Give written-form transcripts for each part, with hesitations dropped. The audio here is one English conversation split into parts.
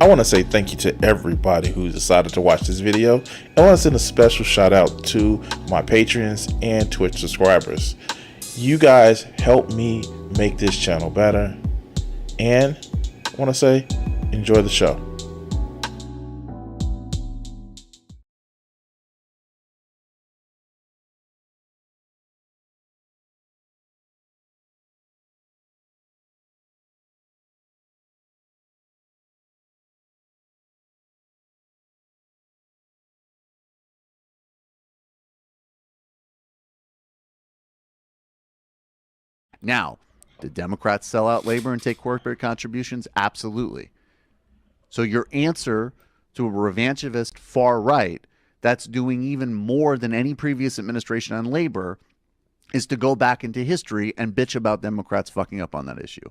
I want to say thank you to everybody who decided to watch this video. And I want to send a special shout out to my patrons and Twitch subscribers. You guys help me make this channel better. And I want to say, enjoy the show. Now, did Democrats sell out labor and take corporate contributions? Absolutely. So your answer to a revanchist far right that's doing even more than any previous administration on labor is to go back into history and bitch about Democrats fucking up on that issue.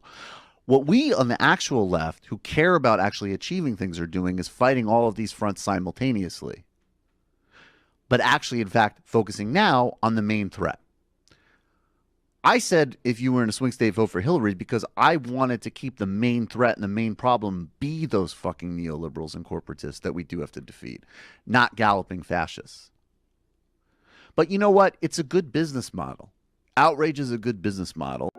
What we on the actual left who care about actually achieving things are doing is fighting all of these fronts simultaneously. But actually, in fact, focusing now on the main threat. I said if you were in a swing state, vote for Hillary because I wanted to keep the main threat and the main problem be those fucking neoliberals and corporatists that we do have to defeat, not galloping fascists. But you know what? It's a good business model. Outrage is a good business model.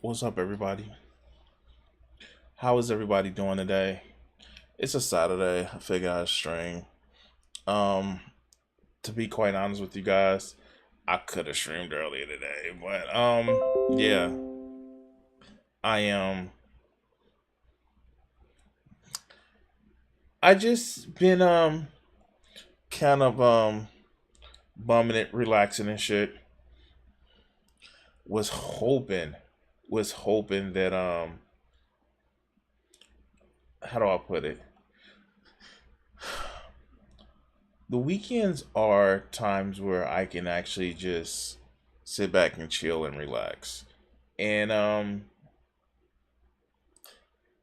What's up, everybody? How is everybody doing today? It's a Saturday. I figured I'd stream. To be quite honest with you guys, I could have streamed earlier today, but yeah, I just been kind of bumming it, relaxing and shit. Was hoping that how do I put it? The weekends are times where I can actually just sit back and chill and relax. And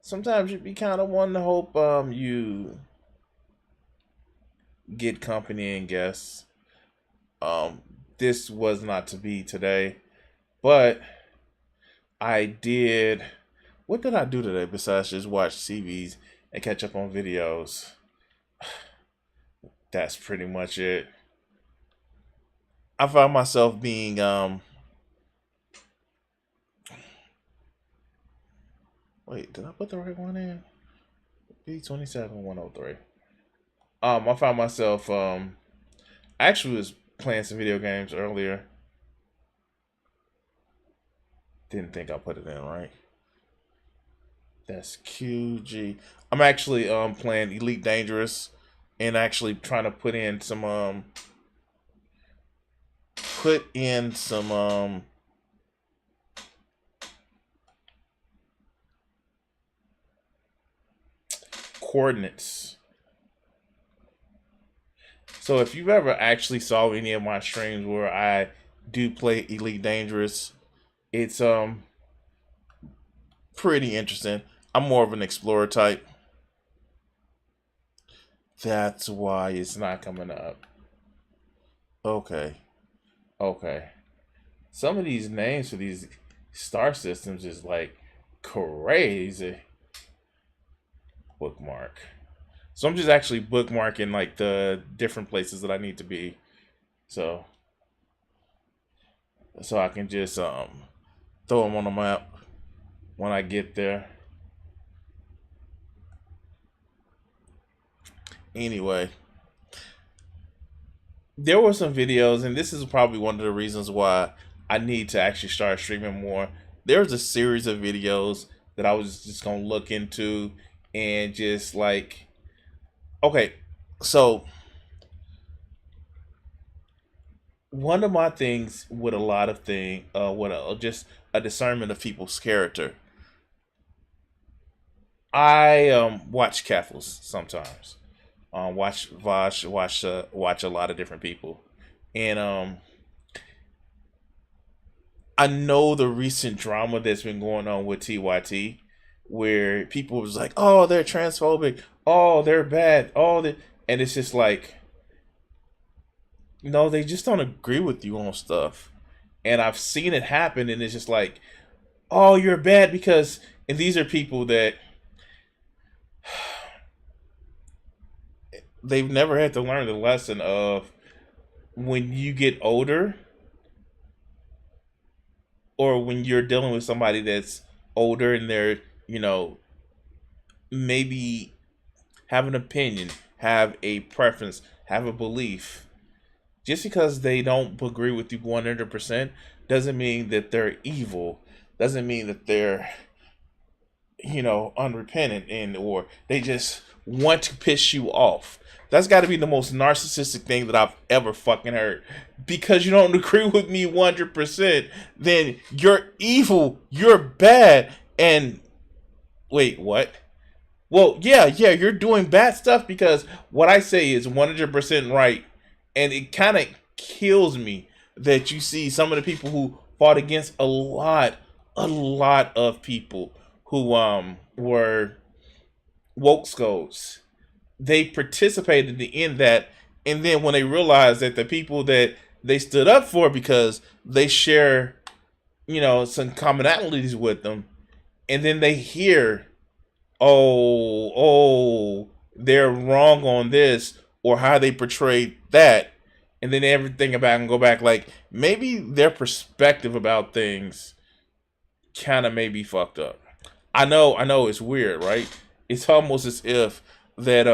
sometimes you'd be kind of wanting to hope you get company and guests. This was not to be today, but I did. What did I do today besides just watch TVs and catch up on videos? That's pretty much it. I found myself being wait, did I put the right one in? B27103. I found myself I actually was playing some video games earlier. Didn't think I put it in right. That's QG. I'm actually playing Elite Dangerous and actually trying to put in some coordinates. So if you've ever actually saw any of my streams where I do play Elite Dangerous, it's pretty interesting. I'm more of an explorer type. That's why it's not coming up. Okay. Some of these names for these star systems is like crazy. Bookmark. So I'm just actually bookmarking like the different places that I need to be. So I can just throw them on the map when I get there. Anyway, there were some videos, and this is probably one of the reasons why I need to actually start streaming more. There's a series of videos that I was just gonna look into and just like, okay, so one of my things with a lot of just a discernment of people's character. I watch Catholics sometimes. Watch Vosh, watch a lot of different people, and I know the recent drama that's been going on with TYT, where people was like, "Oh, they're transphobic. Oh, they're bad. Oh, they," and it's just like, no, they just don't agree with you on stuff. And I've seen it happen, and it's just like, "Oh, you're bad because," and these are people that they've never had to learn the lesson of when you get older, or when you're dealing with somebody that's older and they're, maybe have an opinion, have a preference, have a belief. Just because they don't agree with you 100% doesn't mean that they're evil. Doesn't mean that they're, unrepentant, and or they just want to piss you off. That's got to be the most narcissistic thing that I've ever fucking heard. Because you don't agree with me 100%, then you're evil, you're bad, and wait, what? Well, yeah, you're doing bad stuff because what I say is 100% right. And it kind of kills me that you see some of the people who fought against a lot of people who were woke skulls. They participated in that, and then when they realized that the people that they stood up for, because they share, some commonalities with them, and then they hear, they're wrong on this or how they portrayed that, and then everything about and go back, like maybe their perspective about things kind of may be fucked up. I know it's weird, right? It's almost as if that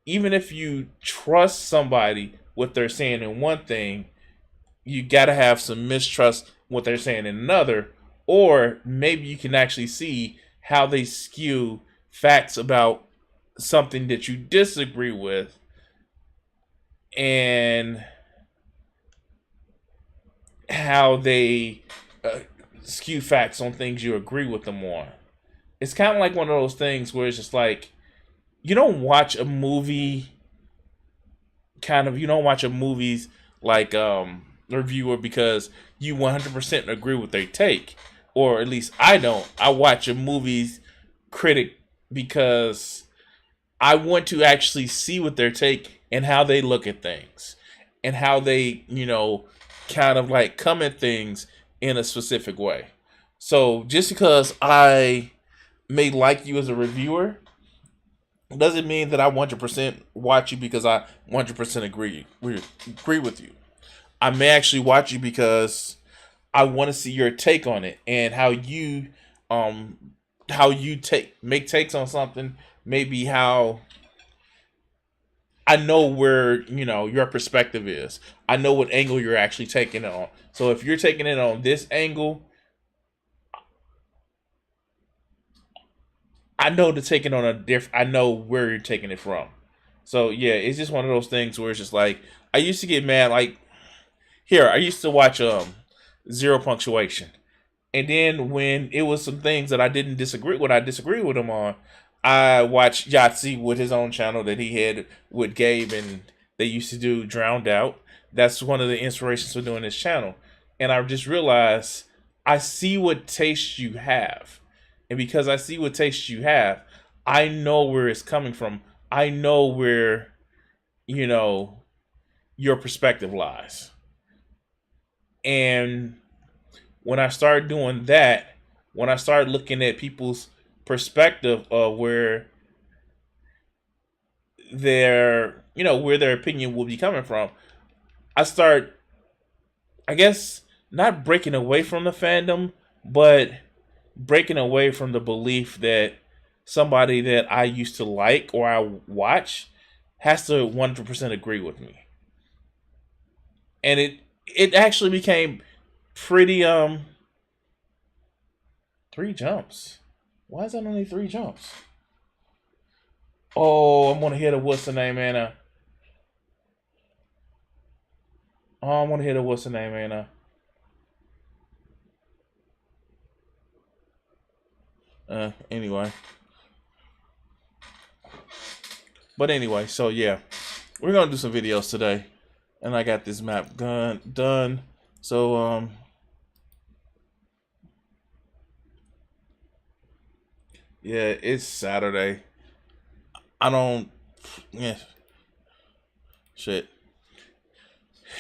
even if you trust somebody what they're saying in one thing, you gotta have some mistrust what they're saying in another, or maybe you can actually see how they skew facts about something that you disagree with, and how they skew facts on things you agree with them on. It's kind of like one of those things where it's just like, you don't watch a movie you don't watch a movie's like reviewer because you 100% agree with their take, or at least I don't. I watch a movie's critic because I want to actually see what their take and how they look at things, and how they, kind of like come at things in a specific way. So just because I may like you as a reviewer doesn't mean that I 100% watch you because I 100% agree with you. I may actually watch you because I want to see your take on it, and how you make takes on something. Maybe how I know where, your perspective is. I know what angle you're actually taking it on. So if you're taking it on this angle, I know to take it on I know where you're taking it from. So yeah, it's just one of those things where it's just like, I used to get mad. Like, here, I used to watch Zero Punctuation, and then when it was some things that I disagree with him on, I watched Yahtzee with his own channel that he had with Gabe, and they used to do Drowned Out. That's one of the inspirations for doing this channel. And I just realized I see what taste you have. And because I see what taste you have, I know where it's coming from. I know where, your perspective lies. And when I started doing that, when I started looking at people's perspective of where their opinion will be coming from, I start, I guess, not breaking away from the fandom, but breaking away from the belief that somebody that I used to like or I watch has to 100% agree with me. And it actually became pretty 3 jumps. Why is that only 3 jumps? Oh, I'm gonna hit a what's the name, Anna. Oh, I'm gonna hit a what's the name, Anna. Anyway. But anyway, so yeah. We're gonna do some videos today. And I got this map done. So Yeah, it's Saturday. I don't. Yeah, shit.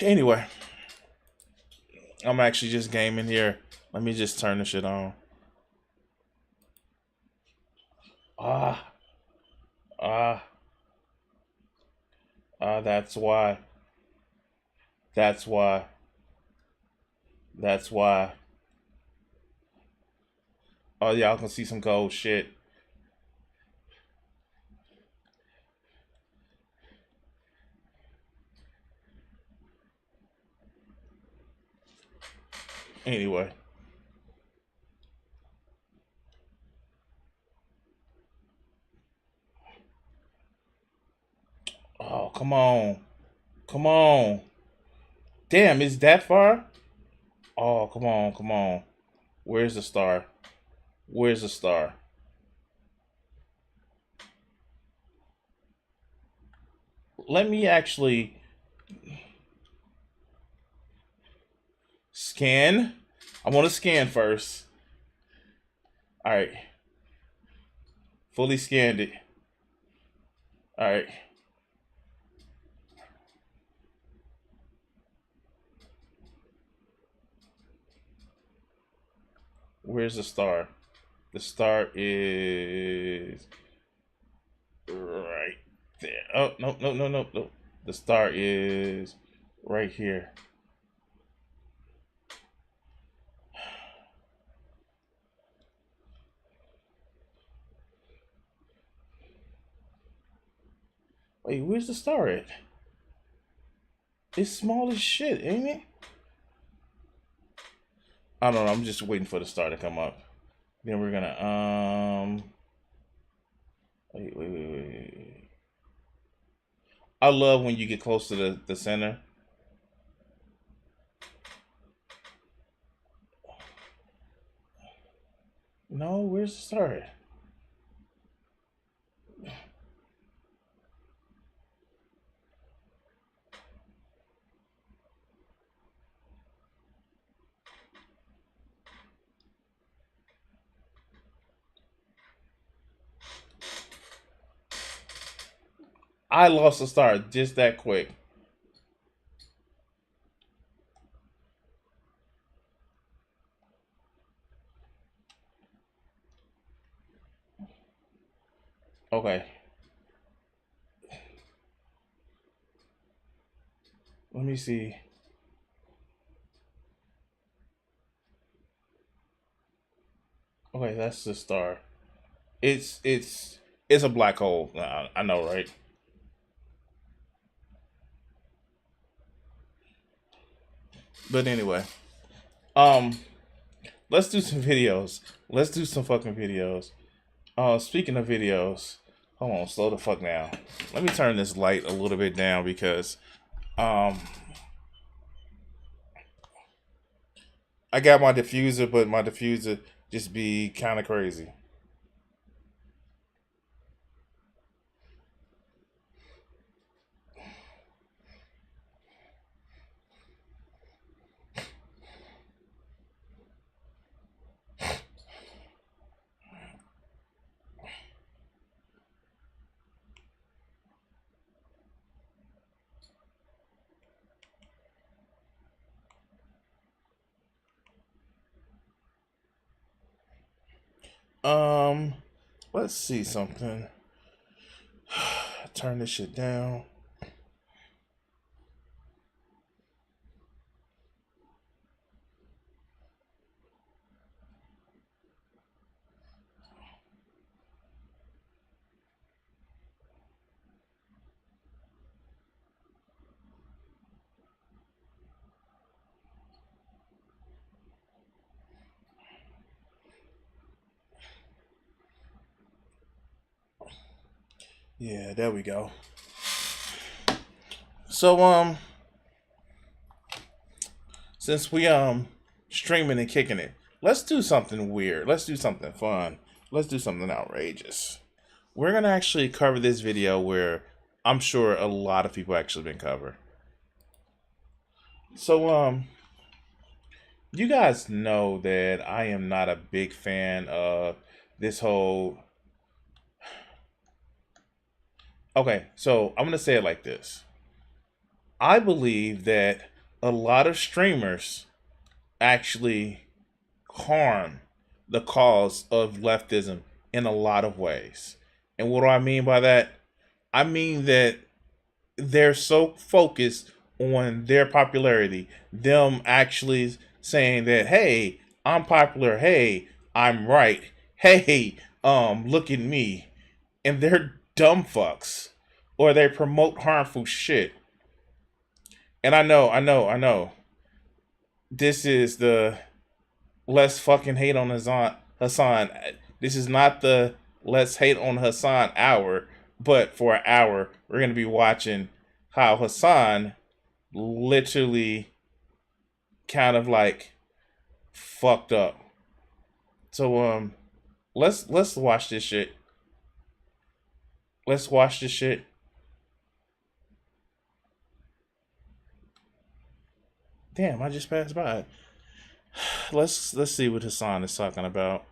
Anyway, I'm actually just gaming here. Let me just turn the shit on. Ah, ah, that's why. That's why. That's why. Oh, y'all can see some cold shit. Anyway. Oh, come on. Come on. Damn, is that far? Oh, come on, come on. Where's the star? Where's the star? Let me actually scan. I want to scan first. All right. Fully scanned it. All right. Where's the star? The star is right there. Oh, no, no, no, no, no. The star is right here. Wait, where's the star at? It's small as shit, ain't it? I don't know. I'm just waiting for the star to come up. Then we're gonna wait. I love when you get close to the center. No, where's the star at? I lost the star just that quick. Okay. Let me see. Okay, that's the star. It's a black hole. I know, right? But anyway, um, let's do some videos. Let's do some fucking videos. Speaking of videos, hold on, slow the fuck down. Let me turn this light a little bit down because um, I got my diffuser, but my diffuser just be kind of crazy. Um, let's see something. Turn this shit down. Yeah, there we go. So since we streaming and kicking it, let's do something weird. Let's do something fun. Let's do something outrageous. We're gonna actually cover this video where I'm sure a lot of people actually been covered. So you guys know that I am not a big fan of this whole Okay, so I'm gonna say it like this. I believe that a lot of streamers actually harm the cause of leftism in a lot of ways. And what do I mean by that? I mean that they're so focused on their popularity, them actually saying that, hey, I'm popular, hey, I'm right, hey, look at me. And they're dumb fucks. Or they promote harmful shit. And I know. This is the let's fucking hate on Hassan. This is not the let's hate on Hassan hour, but for an hour, we're going to be watching how Hassan literally kind of like fucked up. So, let's watch this shit. Let's watch this shit. Damn, I just passed by it. Let's see what Hassan is talking about.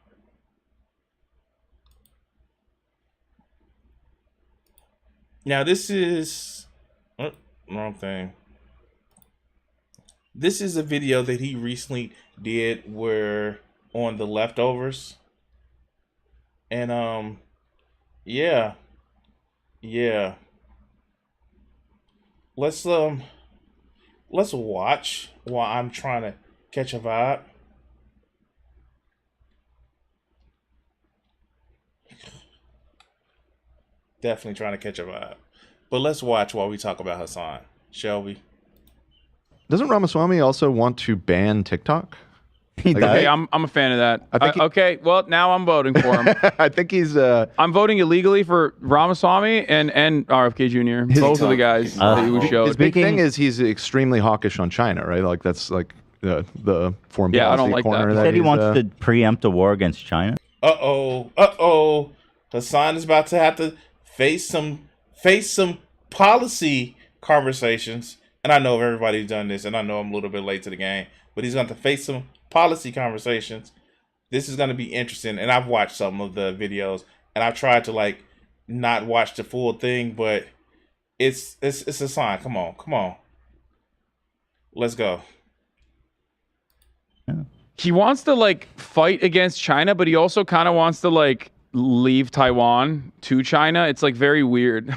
Now this is wrong thing. This is a video that he recently did where on the leftovers. And yeah. Let's watch while I'm trying to catch a vibe. Definitely trying to catch a vibe. But let's watch while we talk about Hassan, shall we? Doesn't Ramaswamy also want to ban TikTok? He does. Okay, I'm a fan of that. Okay, well, now I'm voting for him. I think he's... I'm voting illegally for Ramaswamy and RFK Jr. Both of the guys that you showed. His big thing is he's extremely hawkish on China, right? Like, that's like the foreign policy I don't like corner. He said he wants to preempt a war against China. Uh-oh. Hassan is about to have to face some policy conversations. And I know everybody's done this, and I know I'm a little bit late to the game, but he's going to face some policy conversations. This is going to be interesting, and I've watched some of the videos, and I've tried to like not watch the full thing, but it's a sign. Come on, let's go. He wants to like fight against China, but he also kind of wants to like leave Taiwan to China. It's like very weird.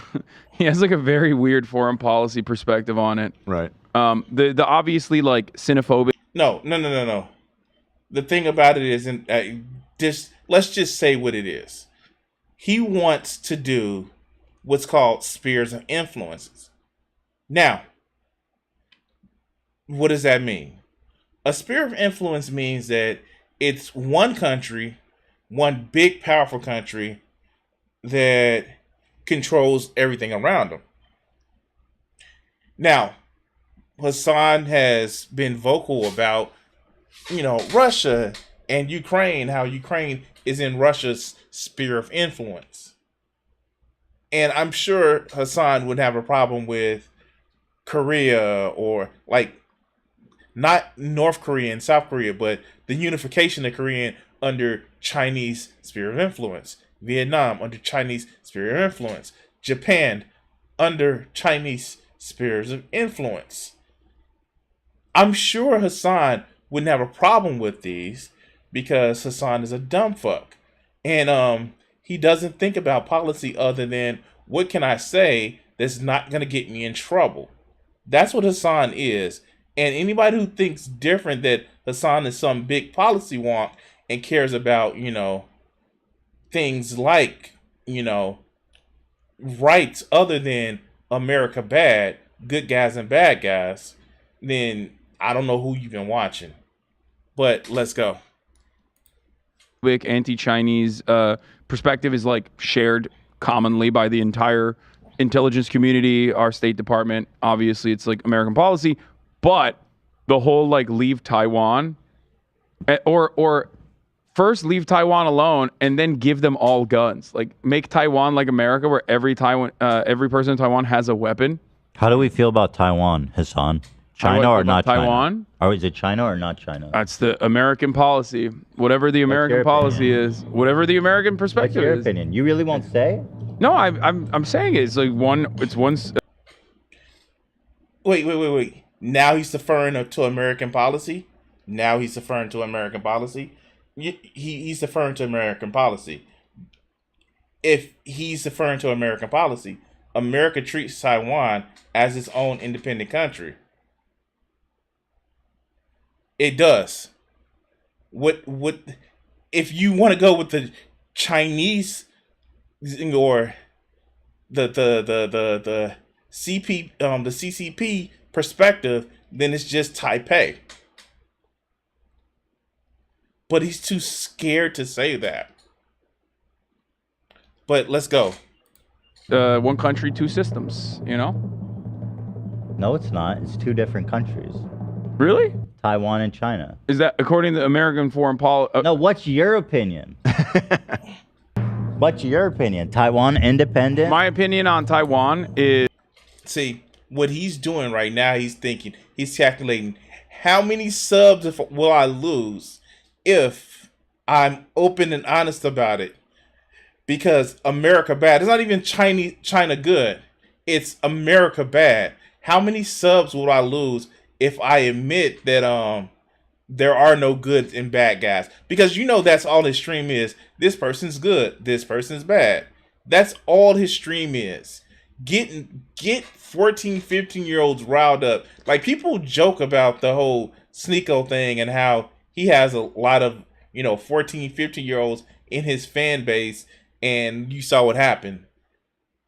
He has like a very weird foreign policy perspective on it. Right. The obviously like xenophobic. No. The thing about it isn't let's just say what it is. He wants to do what's called spheres of influences. Now, what does that mean? A sphere of influence means that it's one country, one big powerful country that controls everything around them. Now, Hassan has been vocal about, Russia and Ukraine, how Ukraine is in Russia's sphere of influence. And I'm sure Hassan would have a problem with Korea or like not North Korea and South Korea, but the unification of Korea under Chinese sphere of influence. Vietnam under Chinese sphere of influence. Japan under Chinese spheres of influence. I'm sure Hassan wouldn't have a problem with these because Hassan is a dumb fuck. And he doesn't think about policy other than what can I say that's not going to get me in trouble. That's what Hassan is. And anybody who thinks different that Hassan is some big policy wonk and cares about, things like, rights other than America bad, good guys and bad guys, then I don't know who you've been watching. But let's go. Big anti-Chinese perspective is like shared commonly by the entire intelligence community, our State Department. Obviously, it's like American policy, but the whole like leave Taiwan or first leave Taiwan alone and then give them all guns. Like make Taiwan like America, where every person in Taiwan has a weapon. How do we feel about Taiwan, Hassan? China or not Taiwan? Or is it China or not China? That's the American policy. Whatever the American policy is, whatever the American perspective What's your is. opinion? You really won't say? No, I'm saying it's like one. It's one. Wait. Now he's deferring to American policy. He's deferring to American policy. He's deferring to American policy. If he's deferring to American policy, America treats Taiwan as its own independent country. It does. What if you want to go with the Chinese or the CCP perspective, then it's just Taipei. But he's too scared to say that. But let's go. One country, two systems. You know? No, it's not. It's two different countries. Really? Taiwan and China. Is that according to American foreign policy? No, what's your opinion? What's your opinion? Taiwan independent? My opinion on Taiwan is... See, what he's doing right now, he's calculating how many subs will I lose if I'm open and honest about it. Because America bad. It's not even China good. It's America bad. How many subs will I lose if I admit that there are no good and bad guys? Because that's all his stream is. This person's good. This person's bad. That's all his stream is. Get 14, 15-year-olds riled up. Like, people joke about the whole Sneeko thing and how he has a lot of 14, 15-year-olds in his fan base. And you saw what happened.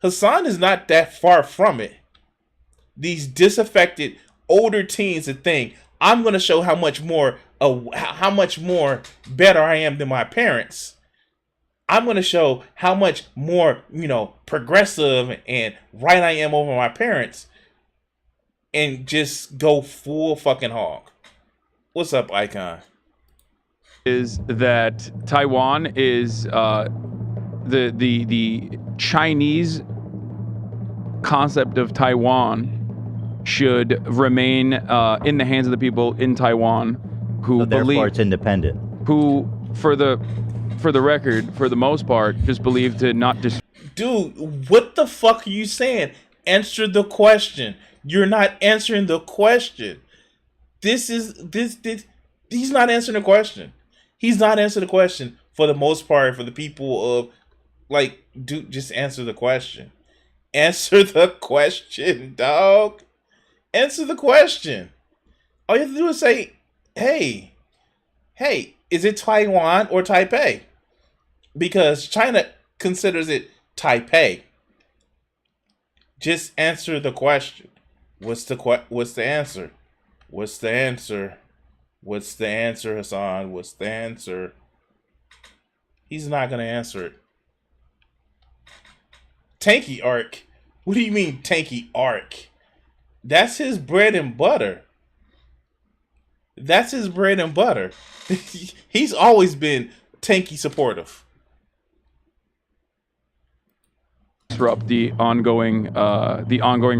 Hassan is not that far from it. These disaffected older teens that think I'm going to show how much more better I am than my parents. I'm going to show how much more progressive and right I am over my parents, and just go full fucking hog. What's up, Icon? Is that Taiwan is the Chinese concept of Taiwan should remain in the hands of the people in Taiwan who So therefore believe it's independent. who for the record, for the most part, just believe to not Dude, what the fuck are you saying? Answer the question. You're not answering the question. He's not answering the question. He's not answering the question for the most part. For the people of, like, dude, just answer the question. Answer the question, dog. Answer the question. All you have to do is say, hey, is it Taiwan or Taipei? Because China considers it Taipei. Just answer the question. What's the answer? What's the answer? What's the answer, Hassan? What's the answer? He's not going to answer it. Tanky Arc? What do you mean Tanky Arc? That's his bread and butter. That's his bread and butter. He's always been Tanky supportive. disrupt the ongoing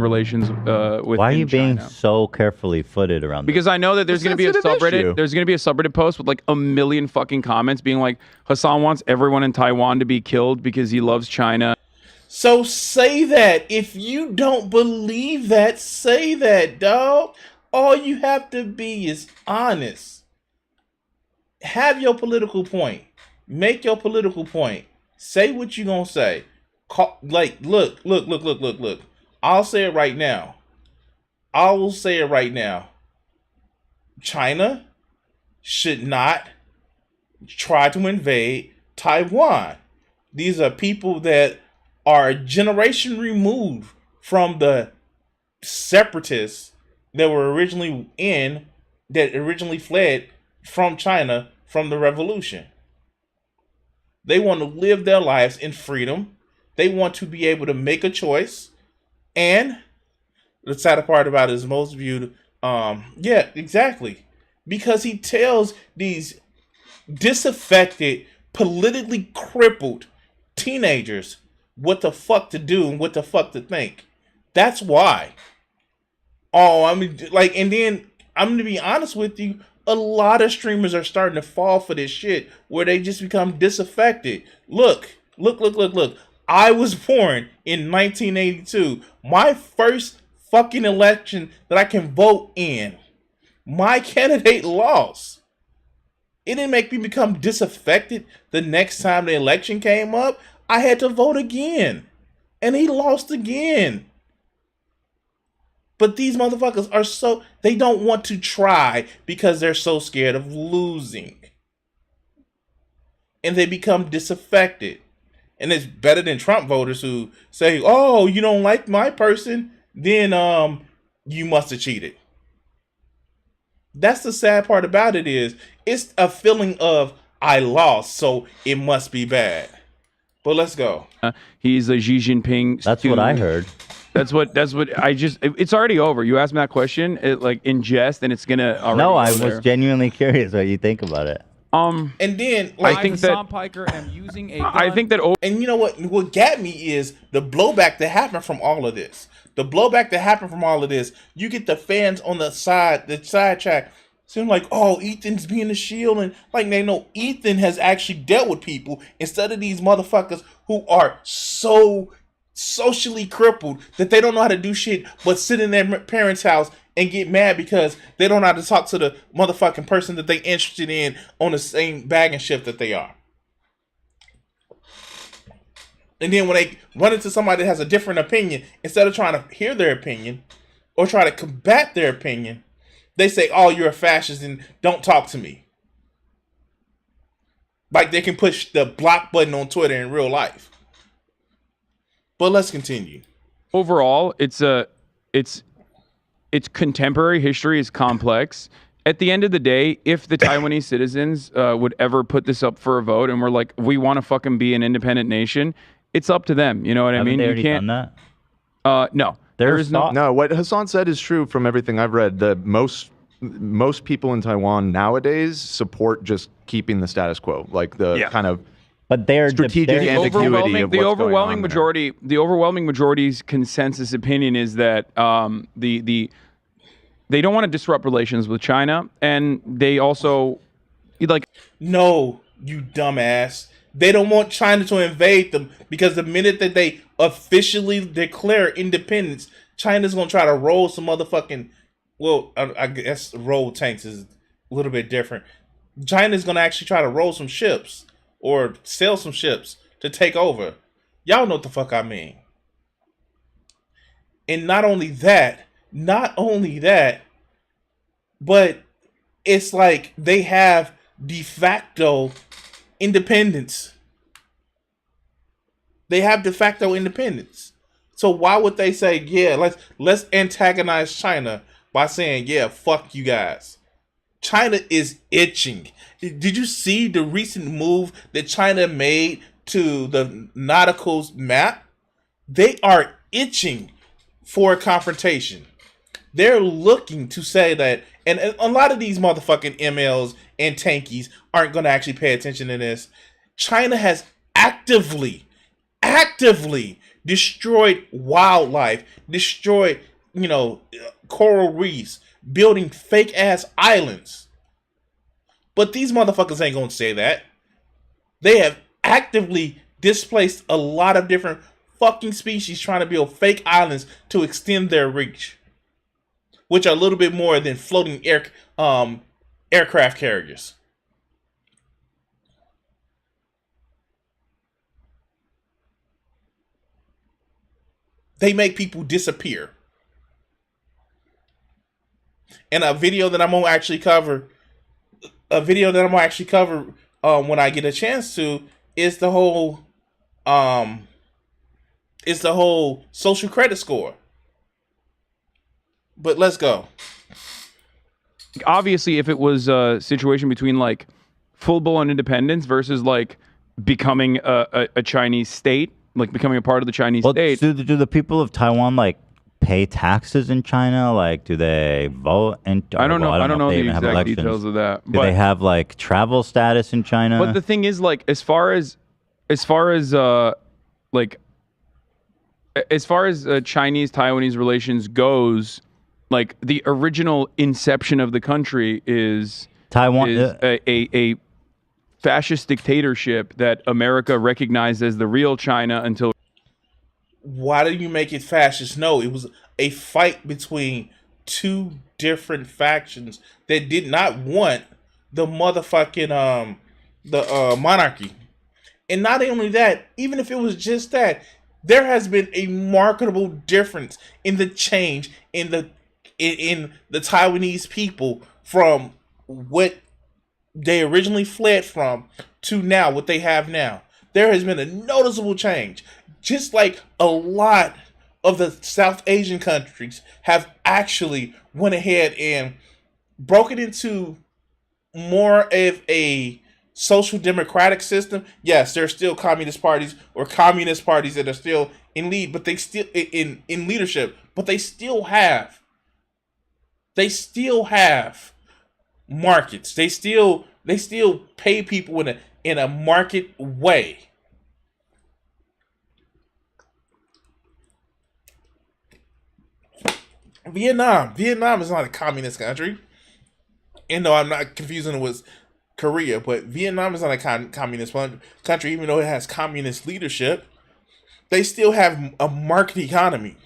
relations with. Why are you being China. so carefully footed around Because I know that there's going to be a sensitive subreddit. issue. There's going to be a subreddit post with like 1 million fucking comments being like, Hassan wants everyone in Taiwan to be killed because he loves China. So say that. If you don't believe that, say that, dog. All you have to be is honest. Have your political point. Make your political point. Say what you gonna say. Look. I'll say it right now. I will say it right now. China should not try to invade Taiwan. These are people that are a generation removed from the separatists that were originally fled from China from the revolution. They want to live their lives in freedom. They want to be able to make a choice. And the sad part about it is most viewed, yeah, exactly. Because he tells these disaffected, politically crippled teenagers what the fuck to do and what the fuck to think. That's why. Oh, I mean, like, and then I'm going to be honest with you, a lot of streamers are starting to fall for this shit where they just become disaffected. Look. I was born in 1982. My first fucking election that I can vote in. My candidate lost. It didn't make me become disaffected the next time the election came up. I had to vote again. And he lost again. But these motherfuckers are they don't want to try because they're so scared of losing. And they become disaffected. And it's better than Trump voters who say, oh, you don't like my person, then you must have cheated. That's the sad part about it is it's a feeling of I lost, so it must be bad. But let's go. He's a Xi Jinping. That's what I heard. That's what I just. It's already over. You asked me that question, like in jest, and it's gonna. No, I was genuinely curious what you think about it. And then like I think that Piker am using a gun. I think that. And you know what got me is the blowback that happened from all of this. The blowback that happened from all of this, you get the fans on the side track, seem like, oh, Ethan's being a shield, and like they know Ethan has actually dealt with people instead of these motherfuckers who are so socially crippled that they don't know how to do shit but sit in their parents' house and get mad because they don't know how to talk to the motherfucking person that they interested in on the same bag and shift that they are. And then when they run into somebody that has a different opinion, instead of trying to hear their opinion or try to combat their opinion, they say, oh, you're a fascist and don't talk to me. Like they can push the block button on Twitter in real life. But let's continue. Overall, it's contemporary history is complex. At the end of the day, if the Taiwanese citizens would ever put this up for a vote and we're like, we want to fucking be an independent nation, it's up to them. You know what I mean? They You already can't. done that? No, there is no. No, what Hassan said is true from everything I've read. That most people in Taiwan nowadays support just keeping the status quo, like the kind of But they're strategic they're- ambiguity of The what's overwhelming going on there. the overwhelming majority's consensus opinion is that they don't want to disrupt relations with China, and they also like. No, you dumbass. They don't want China to invade them because the minute that they officially declare independence, China's going to try to roll some motherfucking... Well, I guess roll tanks is a little bit different. China's going to actually try to roll some ships or sell some ships to take over. Y'all know what the fuck I mean. And not only that, but it's like they have de facto independence. They have de facto independence. So why would they say, yeah, let's antagonize China by saying, yeah, fuck you guys? China is itching. Did you see the recent move that China made to the Nauticals map? They are itching for a confrontation. They're looking to say that, and a lot of these motherfucking MLs and tankies aren't going to actually pay attention to this. China has actively destroyed wildlife, destroyed, coral reefs, building fake ass islands. But these motherfuckers ain't going to say that. They have actively displaced a lot of different fucking species trying to build fake islands to extend their reach, which are a little bit more than floating aircraft carriers. They make people disappear. And a video that I'm gonna actually cover, when I get a chance to, is the whole social credit score. But let's go. Obviously, if it was a situation between like full-blown independence versus like becoming a Chinese state, like becoming a part of the Chinese state. Do the people of Taiwan like pay taxes in China? Like, do they vote? I don't know. I don't know if they the even have exact elections. details of that. Do they have like travel status in China? But the thing is, like, as far as Chinese Taiwanese relations goes, like the original inception of the country is Taiwan is a fascist dictatorship that America recognized as the real China until why do you make it fascist? No, it was a fight between two different factions that did not want the motherfucking monarchy. And not only that, even if it was just that, there has been a marketable difference in the change in the Taiwanese people from what they originally fled from to now what they have now. There has been a noticeable change. Just like a lot of the South Asian countries have actually went ahead and broken into more of a social democratic system. Yes, there are still communist parties or communist parties that are still in lead, but they still in leadership, but they still have markets. They still pay people in a market way. Vietnam is not a communist country. And no, I'm not confusing it with Korea, but Vietnam is not a communist country, even though it has communist leadership. They still have a market economy.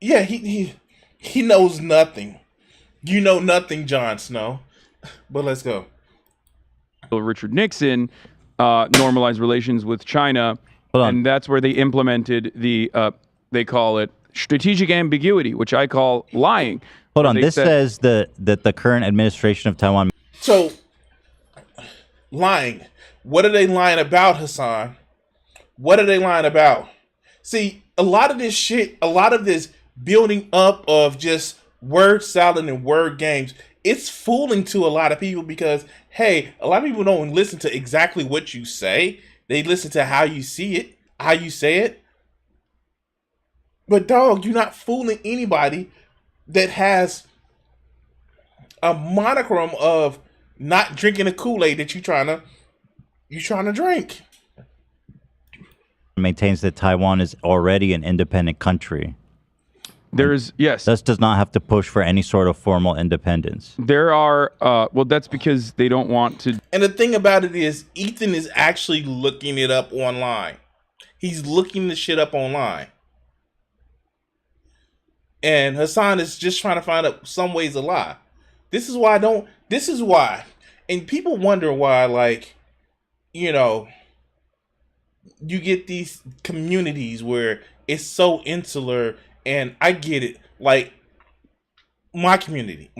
Yeah, he knows nothing. You know nothing, Jon Snow. But let's go. Richard Nixon normalized relations with China, and that's where they implemented the they call it strategic ambiguity, which I call lying. Hold on. This says that the current administration of Taiwan. So, lying. What are they lying about, Hassan? What are they lying about? See, a lot of this shit, a lot of this building up of just word salad and word games, it's fooling to a lot of people because, hey, a lot of people don't listen to exactly what you say. They listen to how you see it, how you say it. But dog, you're not fooling anybody that has a monochrome of not drinking the Kool-Aid that you're trying to drink. Maintains that Taiwan is already an independent country. Yes. This does not have to push for any sort of formal independence. There are, well, that's because they don't want to. And the thing about it is, Ethan is actually looking it up online. He's looking the shit up online. And Hassan is just trying to find out some ways to lie. This is why. And people wonder why, like, you know, you get these communities where it's so insular, and I get it. Like, my community,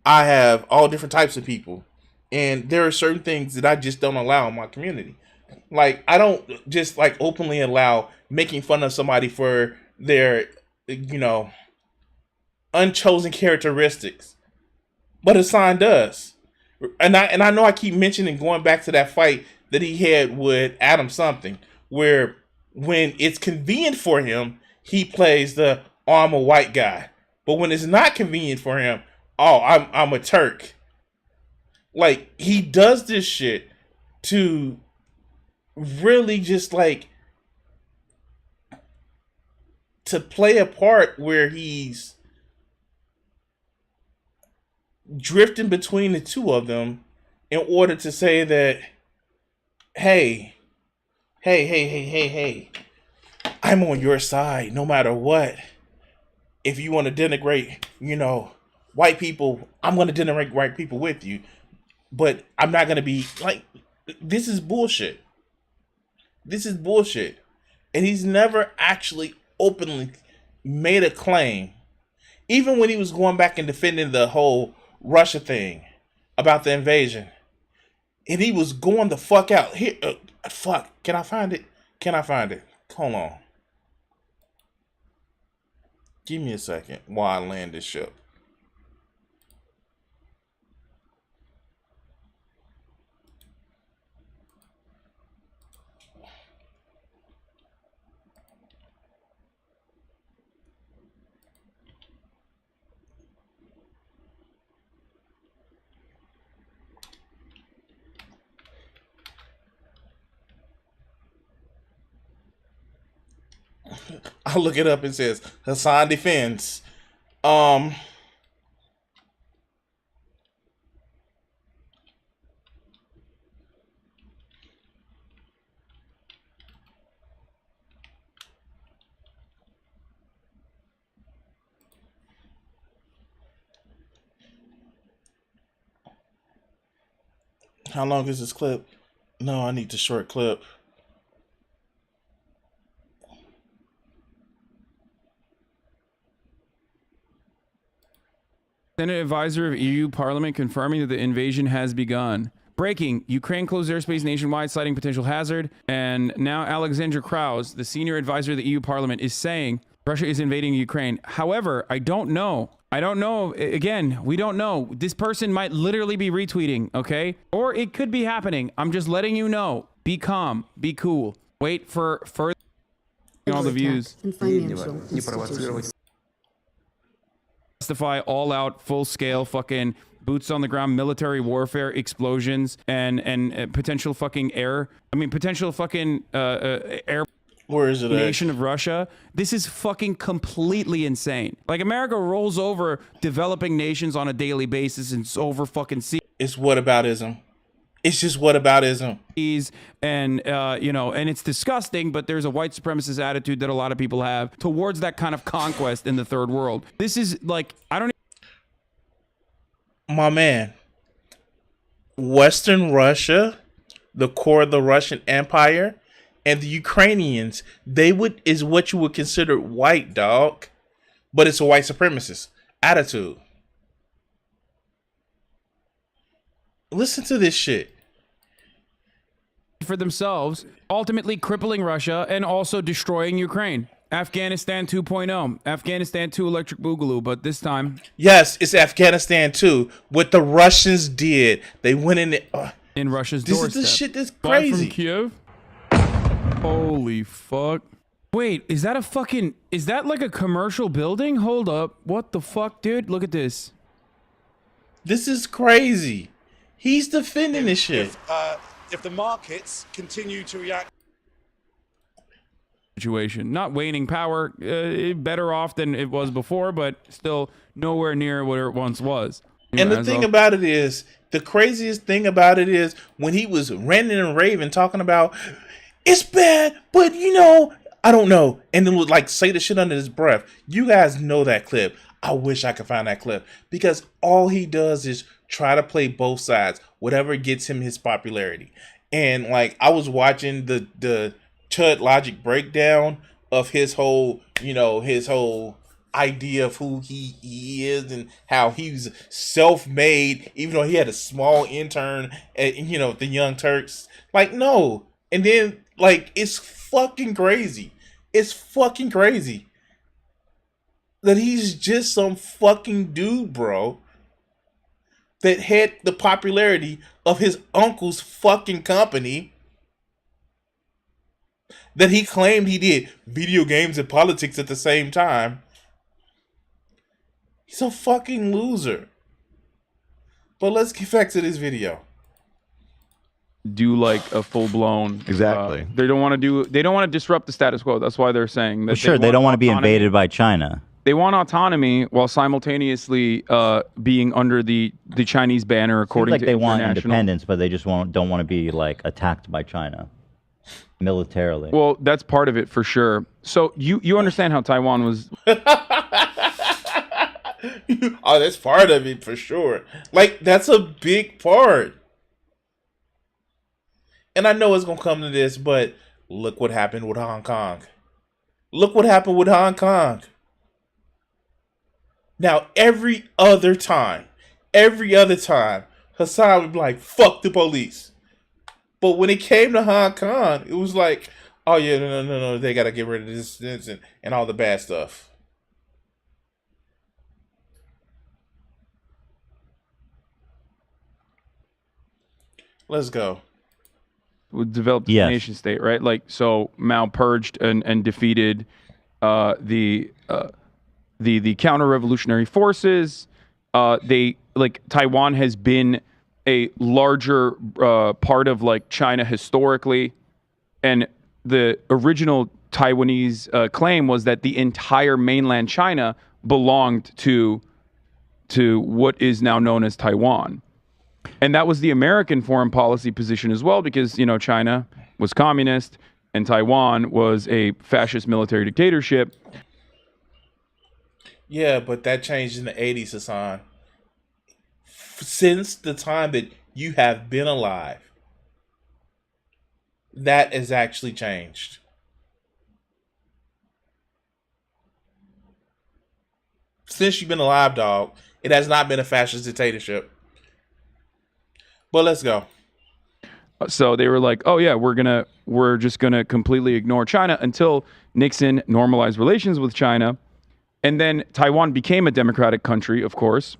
I have all different types of people. And there are certain things that I just don't allow in my community. Like, I don't just, like, openly allow making fun of somebody for their, you know, unchosen characteristics. But Hassan does. And I know I keep mentioning going back to that fight that he had with Adam something, where when it's convenient for him, he plays the I'm a white guy. But when it's not convenient for him, I'm a Turk. Like, he does this shit to really just like to play a part where he's drifting between the two of them in order to say that, hey, I'm on your side no matter what. If you want to denigrate, you know, white people, I'm going to denigrate white people with you. But I'm not going to be like, this is bullshit. This is bullshit. And he's never actually openly made a claim. Even when he was going back and defending the whole Russia thing about the invasion. And he was going the fuck out. Here, fuck. Can I find it? Hold on. Give me a second while I land this ship. I'll look it up. It says Hassan defends. How long is this clip? No, I need the short clip. Senate advisor of EU Parliament confirming that the invasion has begun. Breaking: Ukraine closed airspace nationwide, citing potential hazard. And now Alexandra Krause, the senior advisor of the EU Parliament, is saying Russia is invading Ukraine. However, I don't know. Again, we don't know. This person might literally be retweeting, okay? Or it could be happening. I'm just letting you know. Be calm. Be cool. Wait for further all the views. Justify all-out, full-scale fucking boots on the ground military warfare explosions and potential fucking air Where is it nation of Russia. This is fucking completely insane. Like, America rolls over developing nations on a daily basis and it's over fucking It's whataboutism. It's just whataboutism. And and it's disgusting, but there's a white supremacist attitude that a lot of people have towards that kind of conquest in the third world. This is like, My man, Western Russia, the core of the Russian Empire, and the Ukrainians, is what you would consider white, dog. But it's a white supremacist attitude. Listen to this shit. For themselves, ultimately crippling Russia and also destroying Ukraine. Afghanistan 2.0. Afghanistan 2 Electric Boogaloo, but this time... Yes, it's Afghanistan 2. What the Russians did. They went in Russia's this doorstep. This is the shit that's crazy. From Kiev? Holy fuck. Wait, is that like a commercial building? Hold up. What the fuck, dude? Look at this. This is crazy. He's defending this shit. If the markets continue to react... Situation. Not waning power, better off than it was before, but still nowhere near what it once was. And the thing about it is, the craziest thing about it is, when he was ranting and raving, talking about, it's bad, but I don't know. And then would like say the shit under his breath. You guys know that clip. I wish I could find that clip. Because all he does is try to play both sides. Whatever gets him his popularity. And like, I was watching the Chud Logic breakdown of his whole idea of who he is and how he's self-made, even though he had a small intern at, the Young Turks. Like, no. And then, like, it's fucking crazy. It's fucking crazy that he's just some fucking dude, bro, that had the popularity of his uncle's fucking company, that he claimed he did video games and politics at the same time. He's a fucking loser. But let's get back to this video. Do like a full-blown Exactly. They don't want to disrupt the status quo. That's why they're saying that. Sure, they don't want to be invaded by China. They want autonomy while simultaneously being under the Chinese banner, according Seems like to they want international... independence, but they just don't want to be like attacked by China militarily. Well, that's part of it for sure. So you understand how Taiwan was... Oh, that's part of it for sure. Like, that's a big part. And I know it's going to come to this, but look what happened with Hong Kong. Look what happened with Hong Kong. Now, every other time, Hassan would be like, fuck the police. But when it came to Hong Kong, it was like, oh yeah, no, they got to get rid of this and all the bad stuff. Let's go. Developed a nation state, right? Like, so Mao purged and defeated the counter-revolutionary forces. Taiwan has been a larger part of like China historically, and the original Taiwanese claim was that the entire mainland China belonged to what is now known as Taiwan. And that was the American foreign policy position as well, because, China was communist and Taiwan was a fascist military dictatorship. Yeah, but that changed in the 80s, Hassan. Since the time that you have been alive. That has actually changed. Since you've been alive, dog, it has not been a fascist dictatorship. But let's go. So they were like, "Oh yeah, we're just gonna completely ignore China until Nixon normalized relations with China." And then Taiwan became a democratic country, of course,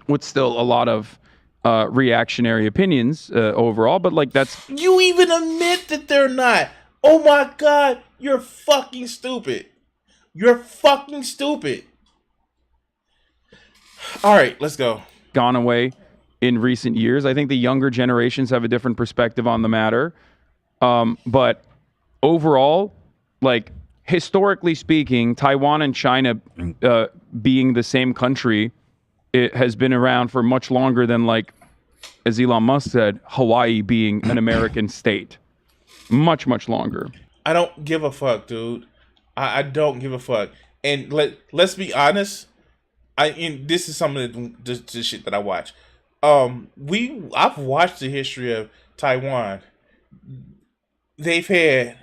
with still a lot of reactionary opinions overall. But like that's You even admit that they're not. Oh my God, you're fucking stupid. You're fucking stupid. All right, let's go. gone away in recent years. I think the younger generations have a different perspective on the matter. But overall, like historically speaking, Taiwan and China being the same country, it has been around for much longer than, like, as Elon Musk said, Hawaii being an American state. Much, much longer. I don't give a fuck, dude. I don't give a fuck. And let's be honest. This is some of the shit that I watch. I've watched the history of Taiwan. They've had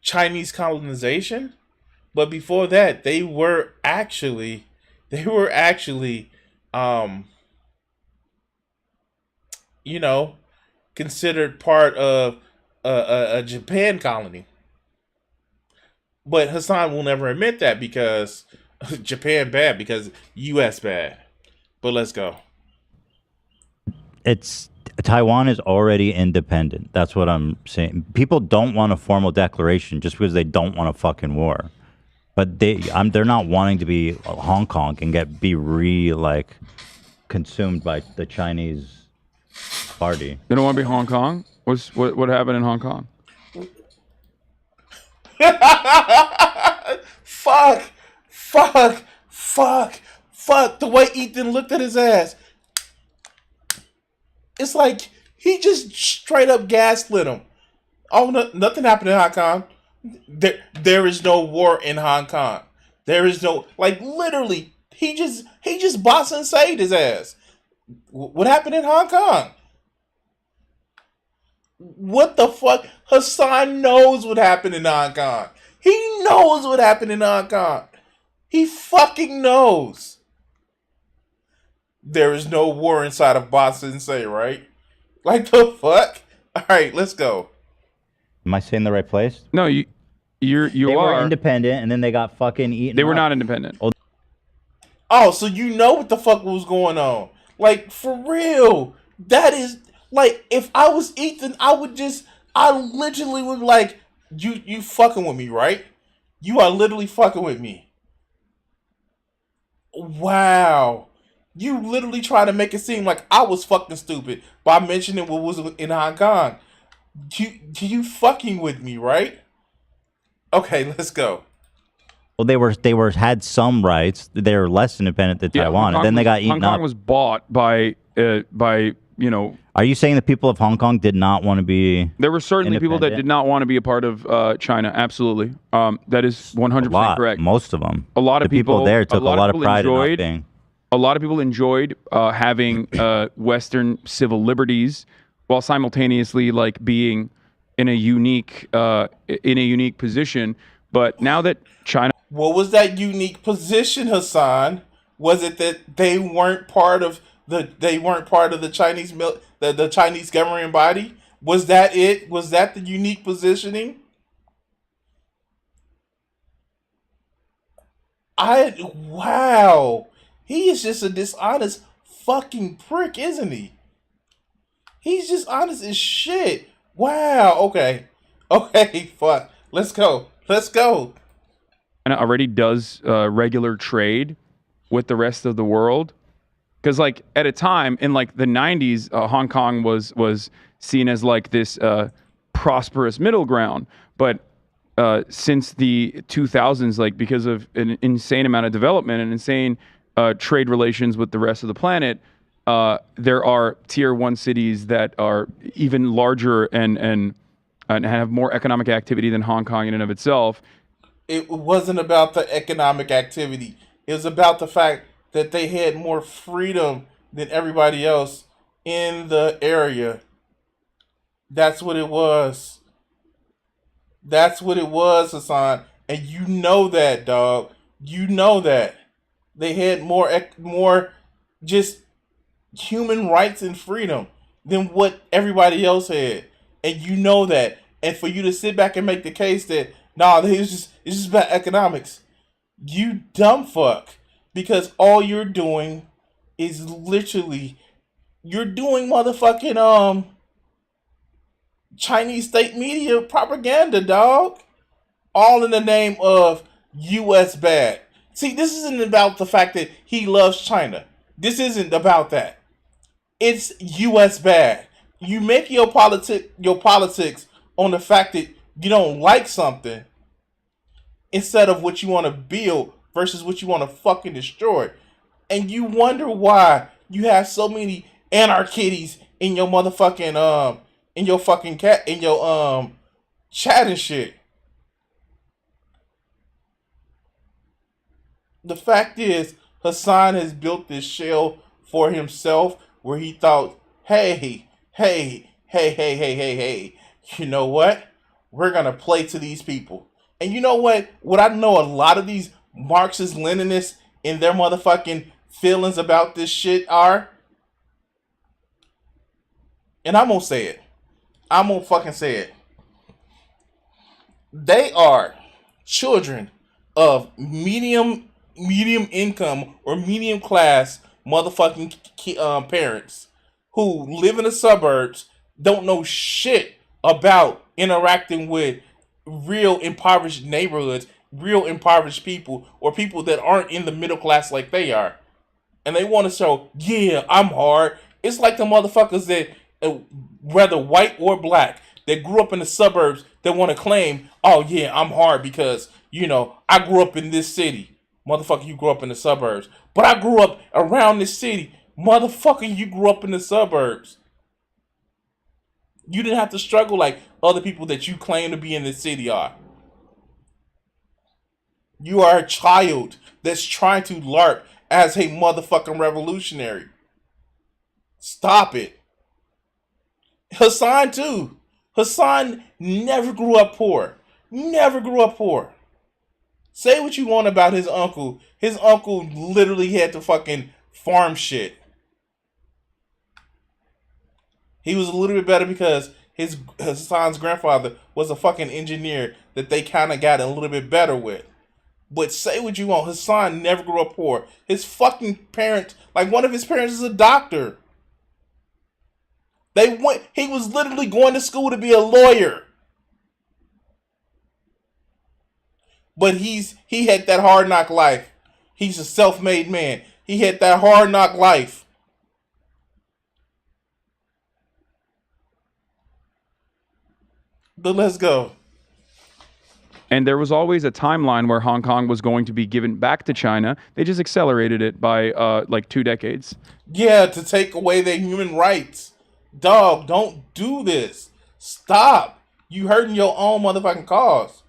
Chinese colonization, but before that, they were actually considered part of a Japan colony. But Hassan will never admit that because Japan bad, because U.S. bad. But let's go. Taiwan is already independent. That's what I'm saying. People don't want a formal declaration just because they don't want a fucking war. But they're not wanting to be Hong Kong and be consumed by the Chinese party. They don't want to be Hong Kong? What happened in Hong Kong? Fuck. The way Ethan looked at his ass. It's like he just straight up gaslit him. Oh, nothing happened in Hong Kong. There is no war in Hong Kong. There is no, literally, he just boss and saved his ass. What happened in Hong Kong? What the fuck? Hassan knows what happened in Hong Kong. He knows what happened in Hong Kong. He fucking knows. There is no war inside of Boston, say, right? Like the fuck? All right, let's go. Am I saying the right place? No, you They are. were independent, and then they got fucking eaten. They were up. not independent. Oh, so you know what the fuck was going on. Like, for real. That is, if I was Ethan, I literally would you fucking with me, right? You are literally fucking with me. Wow. You literally try to make it seem like I was fucking stupid by mentioning what was in Hong Kong. You fucking with me, right? Okay, let's go. Well, they had some rights. They were less independent than Taiwan, and then they got eaten up. Hong Kong was bought by. Are you saying the people of Hong Kong did not want to be? There were certainly people that did not want to be a part of China. Absolutely, that is 100% correct. Most of them. A lot of people there took a lot of pride in not being. A lot of people enjoyed having Western civil liberties while simultaneously being in a unique position. But now that China, what was that unique position, Hassan? Was it that they weren't part of the Chinese the Chinese governing body? Was that it? Was that the unique positioning? Wow. He is just a dishonest fucking prick, isn't he? He's just honest as shit. Wow. Okay, fuck. Let's go. China already does regular trade with the rest of the world. Because at a time in the 90s, Hong Kong was seen as this prosperous middle ground. But since the 2000s, because of an insane amount of development and insane trade relations with the rest of the planet, there are tier 1 cities that are even larger and have more economic activity than Hong Kong in and of itself. It wasn't about the economic activity. It was about the fact that they had more freedom than everybody else in the area. That's what it was. That's what it was, Hassan. And you know that, dog. You know that. They had more just human rights and freedom than what everybody else had. And you know that. And for you to sit back and make the case that, nah, it's just about economics. You dumb fuck. Because all you're doing is literally, you're doing motherfucking, Chinese state media propaganda, dog. All in the name of U.S. bad. See, this isn't about the fact that he loves China. This isn't about that. It's U.S. bad. You make your politics on the fact that you don't like something instead of what you want to build versus what you want to fucking destroy. And you wonder why you have so many anarchities in your motherfucking in your fucking chat and shit. The fact is, Hassan has built this shell for himself where he thought, hey, you know what? We're going to play to these people. And you know what? What I know a lot of these Marxist Leninists in their motherfucking feelings about this shit are, and I'm going to say it. I'm going to fucking say it. They are children of medium income or medium class motherfucking parents who live in the suburbs, don't know shit about interacting with real impoverished neighborhoods, real impoverished people, or people that aren't in the middle class like they are. And they want to show, yeah, I'm hard. It's like the motherfuckers that, whether white or black, that grew up in the suburbs that want to claim, oh yeah, I'm hard because, you know, I grew up in this city. Motherfucker, you grew up in the suburbs. But I grew up around this city. Motherfucker, you grew up in the suburbs. You didn't have to struggle like other people that you claim to be in the city are. You are a child that's trying to LARP as a motherfucking revolutionary. Stop it. Hassan too. Hassan never grew up poor. Never grew up poor. Say what you want about his uncle. His uncle literally had to fucking farm shit. He was a little bit better because Hassan's grandfather was a fucking engineer that they kind of got a little bit better with. But say what you want, Hassan never grew up poor. His fucking parents, like one of his parents is a doctor. He was literally going to school to be a lawyer. But he had that hard knock life. He's a self-made man. He had that hard knock life. But let's go. And there was always a timeline where Hong Kong was going to be given back to China. They just accelerated it by like 2 decades. Yeah, to take away their human rights. Dog, don't do this. Stop. You hurting your own motherfucking cause.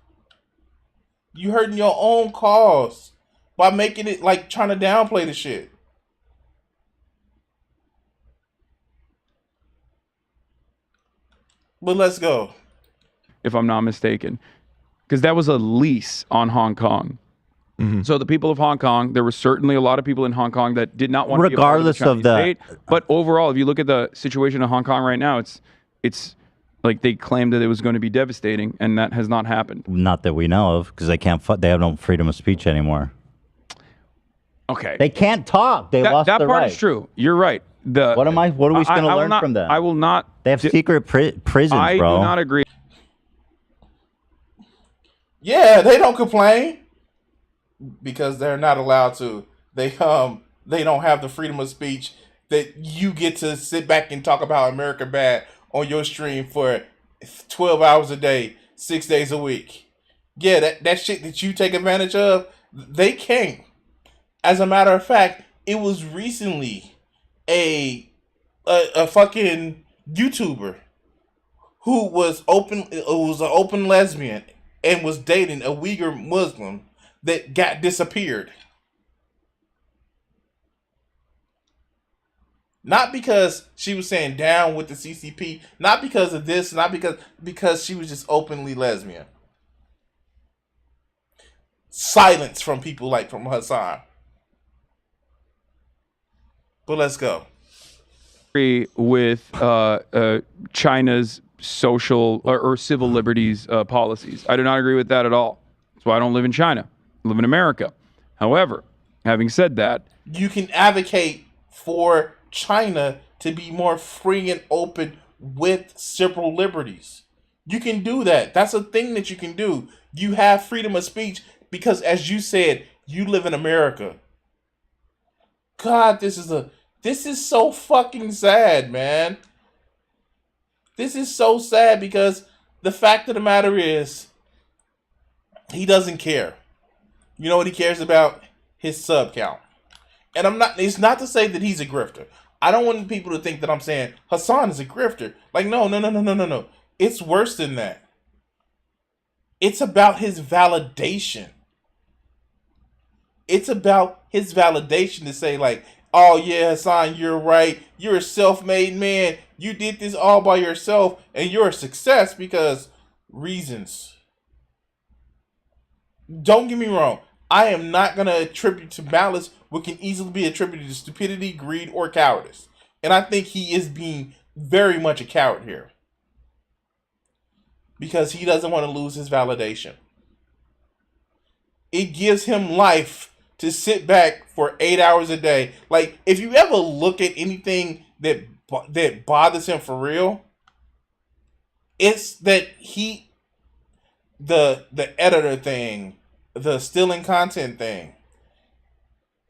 You hurting your own cause by making it like trying to downplay the shit. But let's go. If I'm not mistaken. Because that was a lease on Hong Kong. Mm-hmm. So the people of Hong Kong, there were certainly a lot of people in Hong Kong that did not want to be a part of the Chinese state. But overall, if you look at the situation in Hong Kong right now, it's like they claimed that it was going to be devastating, and that has not happened. Not that we know of, because they have no freedom of speech anymore. Okay. They can't talk. They lost that the part right. Is true. You're right. What are we going to learn from them? I will not. They have secret prisons, bro. I do not agree. Yeah, they don't complain because they're not allowed to. They don't have the freedom of speech that you get to sit back and talk about America bad on your stream for 12 hours a day, 6 days a week. Yeah, that shit that you take advantage of, they can't. As a matter of fact, it was recently a fucking YouTuber who was an open lesbian and was dating a Uyghur Muslim that got disappeared. Not because she was saying down with the CCP, not because of this, not because she was just openly lesbian. Silence from people like from Hassan. But let's go. With China's social or civil liberties policies. I do not agree with that at all. That's why I don't live in China. I live in America. However, having said that, you can advocate for China to be more free and open with civil liberties. You can do that. That's a thing that you can do. You have freedom of speech because, as you said, you live in America. God, this is so fucking sad, man. This is so sad because the fact of the matter is, he doesn't care. You know what he cares about? His sub count. And it's not to say that he's a grifter. I don't want people to think that I'm saying Hassan is a grifter. Like, no. It's worse than that. It's about his validation. It's about his validation to say, like, oh yeah, Hassan, you're right. You're a self-made man. You did this all by yourself, and you're a success because reasons. Don't get me wrong. I am not going to attribute to malice what can easily be attributed to stupidity, greed, or cowardice. And I think he is being very much a coward here. Because he doesn't want to lose his validation. It gives him life to sit back for 8 hours a day. Like, if you ever look at anything that bothers him for real, it's that the editor thing, the stealing content thing.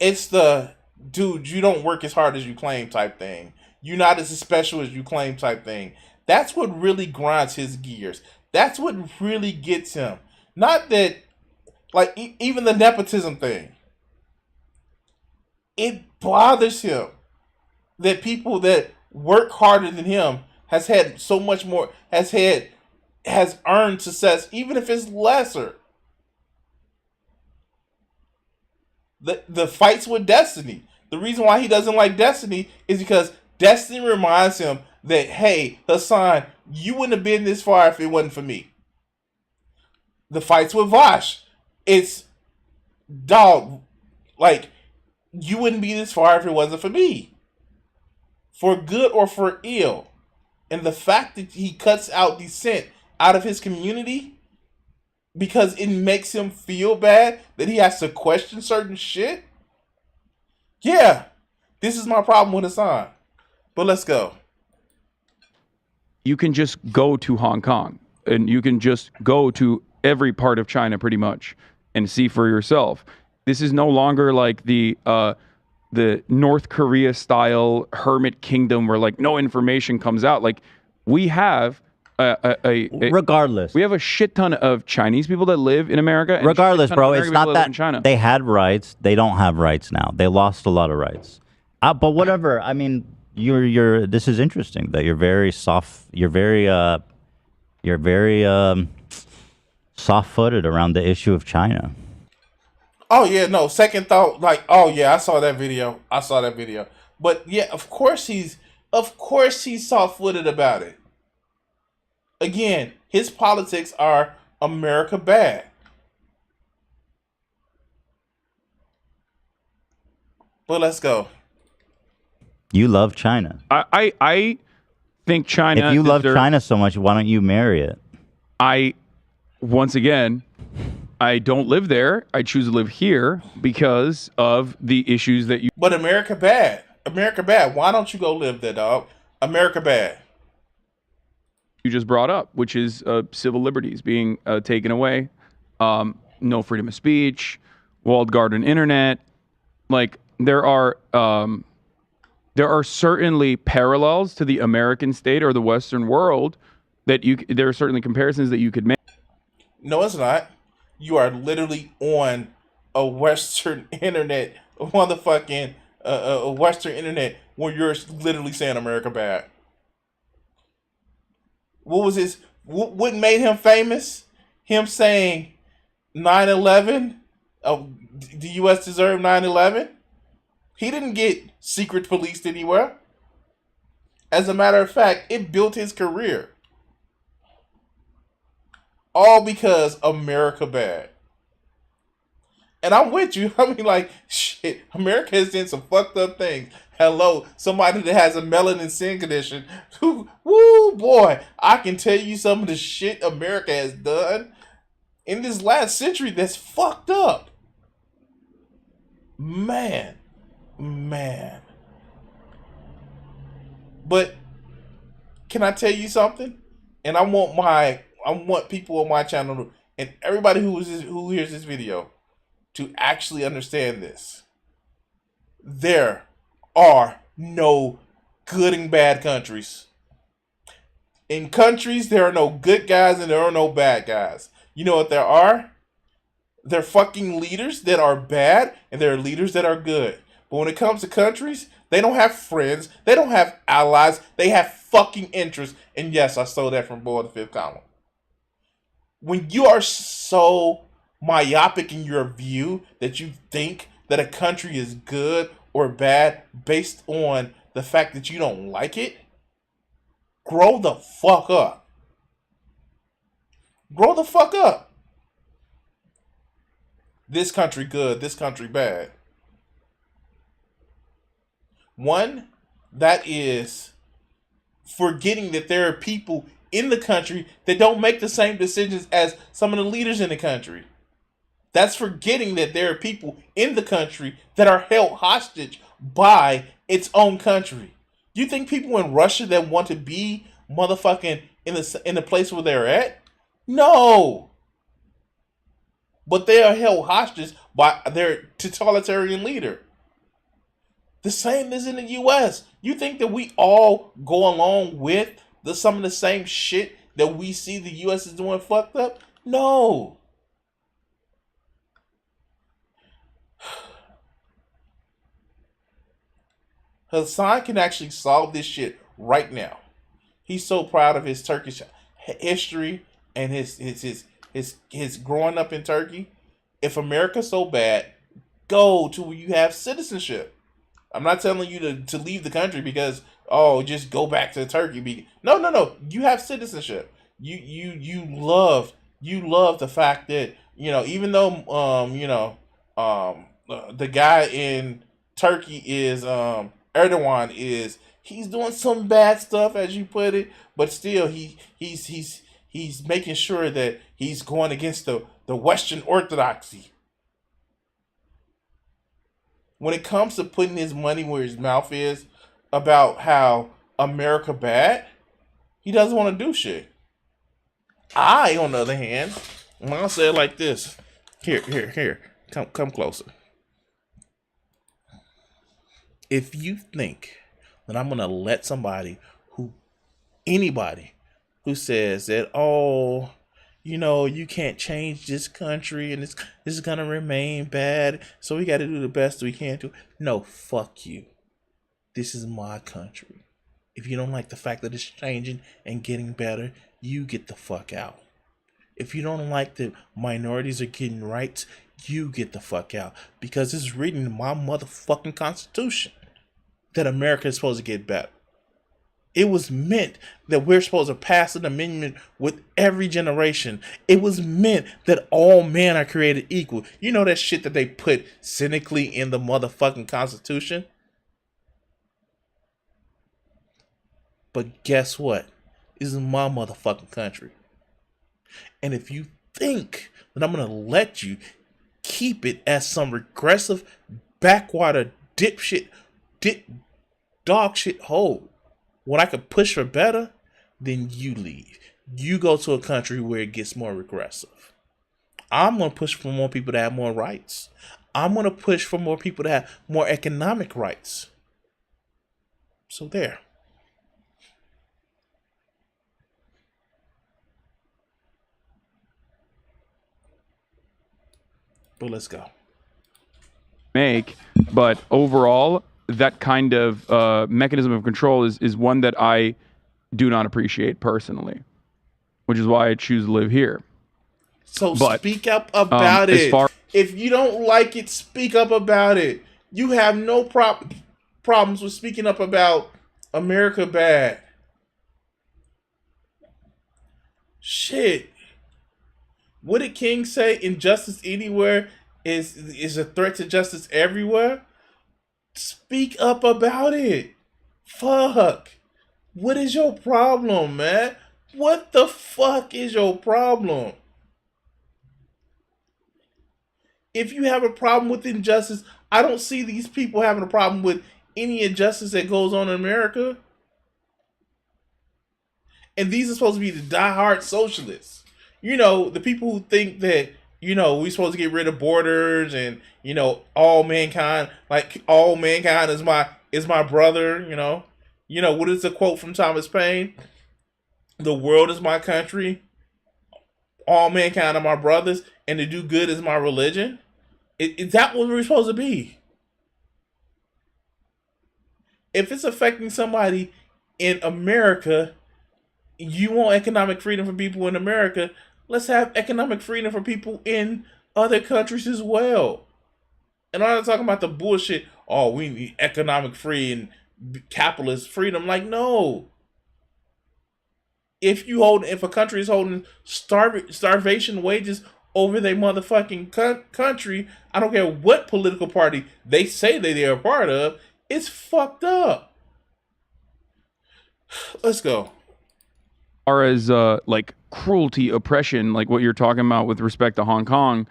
It's the, dude, you don't work as hard as you claim type thing. You're not as special as you claim type thing. That's what really grinds his gears. That's what really gets him. Not that, like, even the nepotism thing. It bothers him that people that work harder than him has had so much more, has earned success, even if it's lesser. The fights with Destiny. The reason why he doesn't like Destiny is because Destiny reminds him that, hey, Hassan, you wouldn't have been this far if it wasn't for me. The fights with Vosh. It's, dog, like, you wouldn't be this far if it wasn't for me. For good or for ill. And the fact that he cuts out dissent out of his community because it makes him feel bad that he has to question certain shit. Yeah, this is my problem with Hassan. But let's go. you can just go to Hong Kong and you can just go to every part of China pretty much and see for yourself. This is no longer like the North Korea style hermit kingdom where like no information comes out. Like we have regardless, we have a shit ton of Chinese people that live in America. And regardless, bro, it's not that China. They had rights. They don't have rights now. They lost a lot of rights. But whatever. I mean, you're. This is interesting that you're very soft. You're very soft-footed around the issue of China. Oh yeah, no. Second thought, like, oh yeah, I saw that video. But yeah, of course he's soft-footed about it. Again, his politics are America bad. But let's go. You love China. I think China. If you love China so much, why don't you marry it? Once again, I don't live there. I choose to live here because of the issues that you. But America bad. America bad. Why don't you go live there, dog? America bad. You just brought up, which is civil liberties being taken away, no freedom of speech, walled garden internet. Like there are certainly parallels to the American state or the Western world that there are certainly comparisons that you could make. No, it's not. You are literally on a Western internet, motherfucking a Western internet where you're literally saying America bad. What was his? What made him famous? Him saying 9/11. The U.S. deserved 9/11. He didn't get secret policed anywhere. As a matter of fact, it built his career. All because America bad. And I'm with you. I mean, like, shit, America has done some fucked up things. Hello, somebody that has a melanin skin condition. Woo, boy, I can tell you some of the shit America has done in this last century that's fucked up. Man. But can I tell you something? And I want people on my channel and everybody who hears this video to actually understand this. There are no good and bad countries. In countries, there are no good guys and there are no bad guys. You know what there are? There are fucking leaders that are bad and there are leaders that are good. But when it comes to countries, they don't have friends. They don't have allies. They have fucking interests. And yes, I stole that from Boy the Fifth Column. When you are so myopic in your view that you think that a country is good or bad based on the fact that you don't like it, grow the fuck up. Grow the fuck up. This country good, this country bad. One, that is forgetting that there are people in the country that don't make the same decisions as some of the leaders in the country. That's forgetting that there are people in the country that are held hostage by its own country. You think people in Russia that want to be motherfucking in the place where they're at? No. But they are held hostage by their totalitarian leader. The same as in the U.S. You think that we all go along with some of the same shit that we see the U.S. is doing fucked up? No. Hassan can actually solve this shit right now. He's so proud of his Turkish history and his growing up in Turkey. If America's so bad, go to where you have citizenship. I'm not telling you to leave the country because just go back to Turkey. No. You have citizenship. You love the fact that even though the guy in Turkey is Erdogan he's doing some bad stuff as you put it, but still he's making sure that he's going against the Western orthodoxy. When it comes to putting his money where his mouth is about how America bad, he doesn't want to do shit. On the other hand, I'll say it like this. Here. Come closer. If you think that I'm going to let anybody who says that, you can't change this country and this is going to remain bad, so we got to do the best we can to. No, fuck you. This is my country. If you don't like the fact that it's changing and getting better, you get the fuck out. If you don't like that minorities are getting rights, you get the fuck out. Because it's written in my motherfucking Constitution that America is supposed to get better. It was meant that we're supposed to pass an amendment with every generation. It was meant that all men are created equal. You know that shit that they put cynically in the motherfucking Constitution? But guess what? This is my motherfucking country. And if you think that I'm going to let you keep it as some regressive, backwater, dog shit hole, when I could push for better, then you leave. You go to a country where it gets more regressive. I'm going to push for more people to have more rights. I'm going to push for more people to have more economic rights. So there. But let's go. But overall, that kind of mechanism of control is one that I do not appreciate personally, which is why I choose to live here. So speak up about it. If you don't like it, speak up about it. You have no problems with speaking up about America bad. Shit. What did King say? Injustice anywhere is a threat to justice everywhere? Speak up about it. Fuck. What is your problem, man? What the fuck is your problem? If you have a problem with injustice, I don't see these people having a problem with any injustice that goes on in America. And these are supposed to be the diehard socialists. You know, the people who think that, you know, we're supposed to get rid of borders and, you know, all mankind, like all mankind is my brother, you know. You know, what is the quote from Thomas Paine? The world is my country, all mankind are my brothers, and to do good is my religion. Is that what we're supposed to be? If it's affecting somebody in America, you want economic freedom for people in America, let's have economic freedom for people in other countries as well. And I'm not talking about the bullshit, oh, we need economic free and capitalist freedom. Like, no. If a country is holding starvation wages over their motherfucking country, I don't care what political party they say they're a part of, it's fucked up. Let's go. As far as like cruelty, oppression, like what you're talking about with respect to Hong Kong,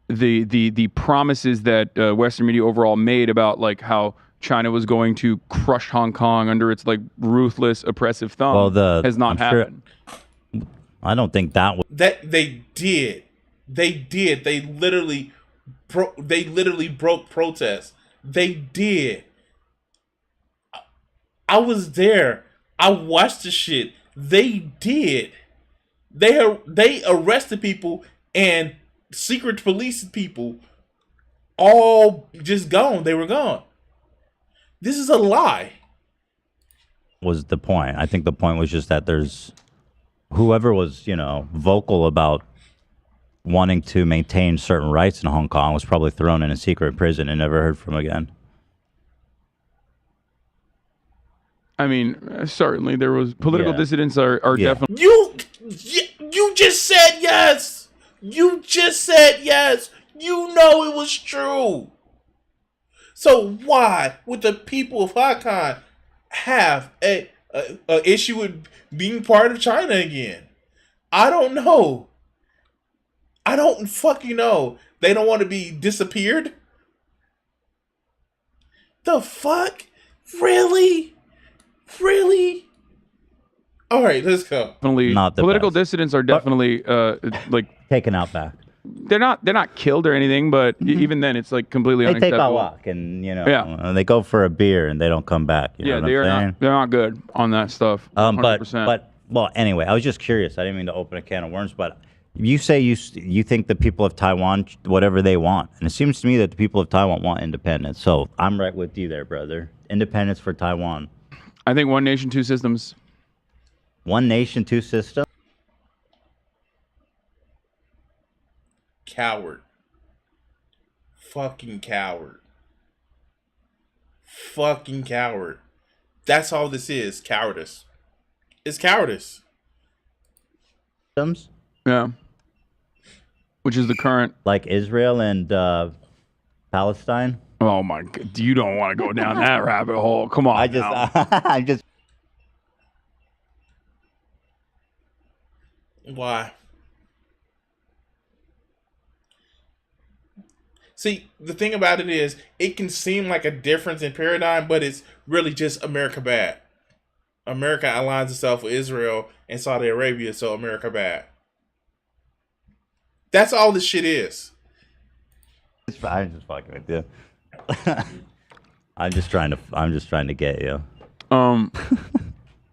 the promises that Western media overall made about like how China was going to crush Hong Kong under its like ruthless, oppressive thumb has not happened. Sure, I don't think that was. That they did. They did. They literally broke protests. They did. I was there. I watched the shit. They did. They arrested people and secret police people all just gone. They were gone. This is a lie. Was the point. I think the point was just that there's whoever was, you know, vocal about wanting to maintain certain rights in Hong Kong was probably thrown in a secret prison and never heard from again. I mean, certainly there was political dissidents are definitely. You just said yes. You just said yes. You know it was true. So why would the people of Hong Kong have a issue with being part of China again? I don't know. I don't fucking know. They don't want to be disappeared? The fuck? Really? Really? All right, let's go. Definitely, Not the political best. dissidents are definitely like Taken out back. they're not killed or anything, but even then it's like completely They take a unacceptable. walk and, you know, they go for a beer and they don't come back. You know what they I'm are saying? not. They're not good on that stuff. 100%. But well, anyway, I was just curious. I didn't mean to open a can of worms, but you say you think the people of Taiwan, whatever they want, and it seems to me that the people of Taiwan want independence. So I'm right with you there, brother. Independence for Taiwan. I think one nation, two systems. One nation, two systems. Coward. Fucking coward. Fucking coward. That's all this is. Cowardice. It's cowardice. Systems? Yeah. Which is the current. Like Israel and Palestine. Oh my God! You don't want to go down that rabbit hole. Come on. I just. Why? See, the thing about it is, it can seem like a difference in paradigm, but it's really just America bad. America aligns itself with Israel and Saudi Arabia, so America bad. That's all this shit is. I'm just fucking with you. I'm just trying to get you.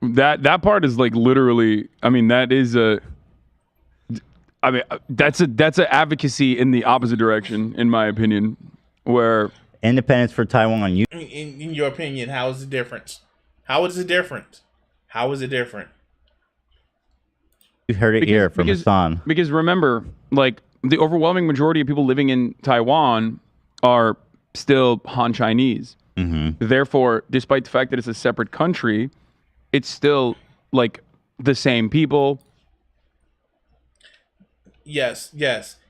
That part is like literally. I mean, that is a. I mean, that's a advocacy in the opposite direction, in my opinion, where Independence for Taiwan. In your opinion, how is it different? How is it different? How is it different? You heard it here from Hassan. Because remember, like the overwhelming majority of people living in Taiwan are still Han Chinese. Therefore, despite the fact that it's a separate country, it's still like the same people. Yes.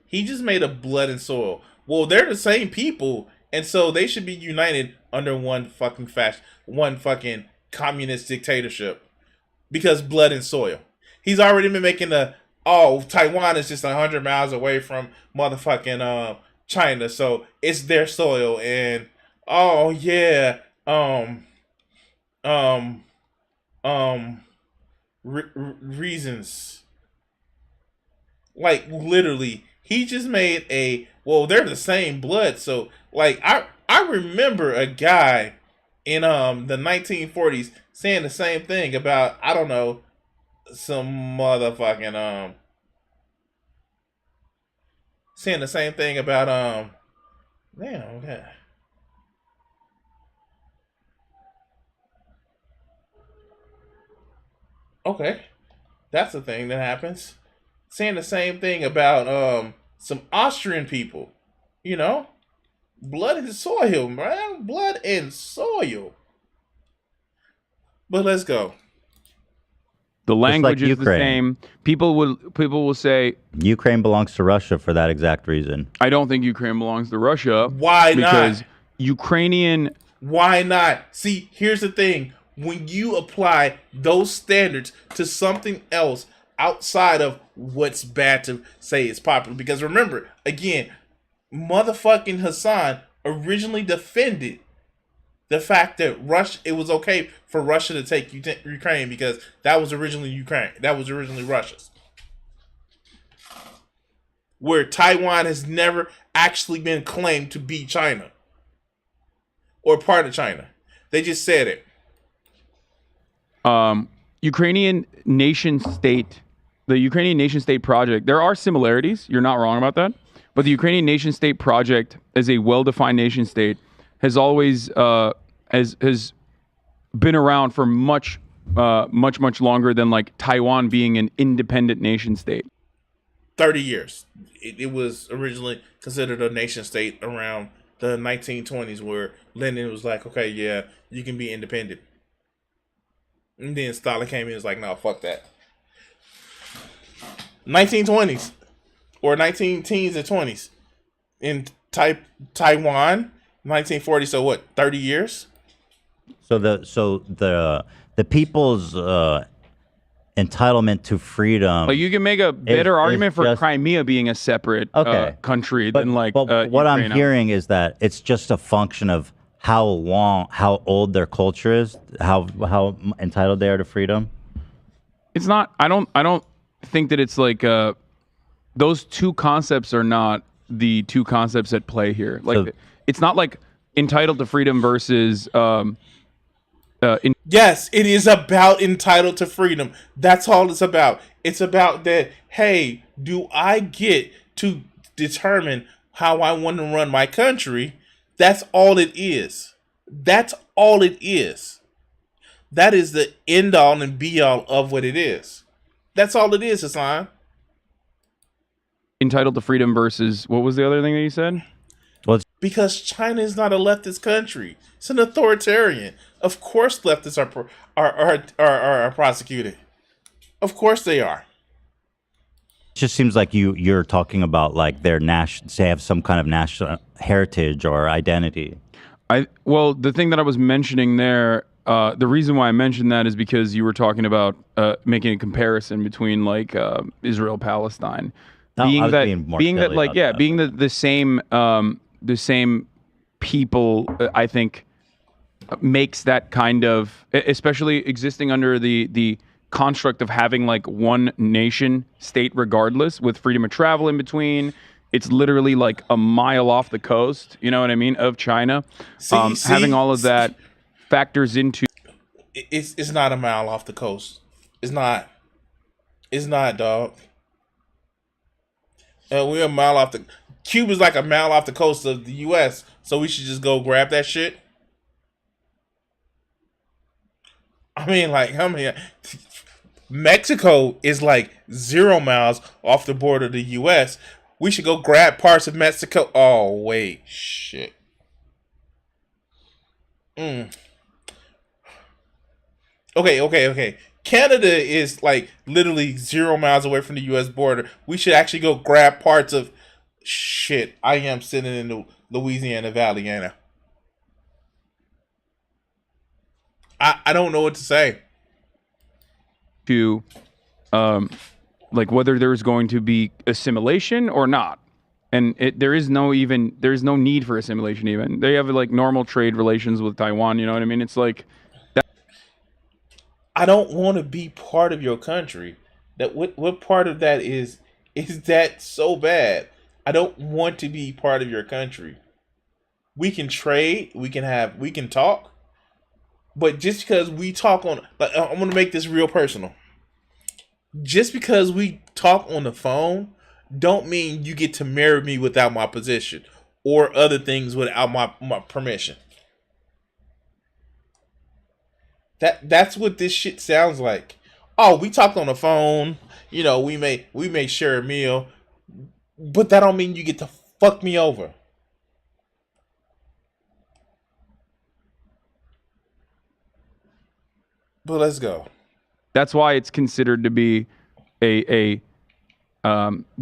He just made a blood and soil. Well, they're the same people, and so they should be united under one fucking communist dictatorship. Because blood and soil. He's already been making Taiwan is just 100 miles away from motherfucking China, so it's their soil, and reasons. Like, literally, he just made they're the same blood, so like I remember a guy in the 1940s saying the same thing about, I don't know, some motherfucking saying the same thing about okay, that's the thing that happens. Saying the same thing about some Austrian people, blood and soil, man, blood and soil. But let's go. The language is Ukraine. the same. People will say Ukraine belongs to Russia for that exact reason. I don't think Ukraine belongs to Russia. Why not? Because Ukrainian. Why not? See, here's the thing. When you apply those standards to something else outside of what's bad to say is popular, because remember, again, motherfucking Hassan originally defended the fact that it was okay for Russia to take Ukraine because that was originally Ukraine. That was originally Russia's. Where Taiwan has never actually been claimed to be China or part of China. They just said it. Ukrainian nation state, the Ukrainian nation state project, there are similarities. You're not wrong about that. But the Ukrainian nation state project as a well-defined nation state has always has been around for much longer than like Taiwan being an independent nation state. 30 years. It was originally considered a nation state around the 1920s, where Lenin was like, okay, yeah, you can be independent. And then Stalin came in and was like, no, fuck that. 1920s or 19 teens and 20s in Taiwan, 1940. So what? 30 years. So the people's entitlement to freedom. Like you can make a better argument for just, Crimea being a separate country than like. But what I'm hearing is that it's just a function of how old their culture is, how entitled they are to freedom. It's not. I don't think that it's like those two concepts are not the two concepts at play here. Like it's not like entitled to freedom versus. Yes, it is about entitled to freedom. That's all it's about. It's about that, hey, do I get to determine how I want to run my country? That's all it is. That's all it is. That is the end all and be all of what it is. That's all it is, Hassan. Entitled to freedom versus, what was the other thing that you said? Because China is not a leftist country. It's an authoritarian. Of course leftists are prosecuted. Of course they are. It just seems like you're talking about like their they have some kind of national heritage or identity. Well, the thing that I was mentioning there, the reason why I mentioned that is because you were talking about making a comparison between like Israel, Palestine, being the same people. I think makes that kind of, especially existing under the construct of having like one nation state regardless, with freedom of travel in between. It's literally like a mile off the coast, you know what I mean, of China. Having all of that factors into. It's not a mile off the coast. It's not. It's not, dog. We're a mile off the. Cuba's like a mile off the coast of the U.S., so we should just go grab that shit. I mean, like, how many? Mexico is like 0 miles off the border of the U.S. We should go grab parts of Mexico. Oh, wait. Shit. Mm. Okay. Canada is like literally 0 miles away from the U.S. border. We should actually go grab parts of shit. I am sitting in the Louisiana Valley, Anna. I don't know what to say. To like whether there's going to be assimilation or not. And there is no need for assimilation even. They have like normal trade relations with Taiwan, you know what I mean? It's like I don't want to be part of your country. That what part of that is that so bad? I don't want to be part of your country. We can trade, we can talk, but just because we talk on, like, I'm gonna make this real personal. Just because we talk on the phone, don't mean you get to marry me without my position or other things without my permission. That's what this shit sounds like. Oh, we talked on the phone. You know, we may share a meal, but that don't mean you get to fuck me over. But let's go. that's why it's considered to be a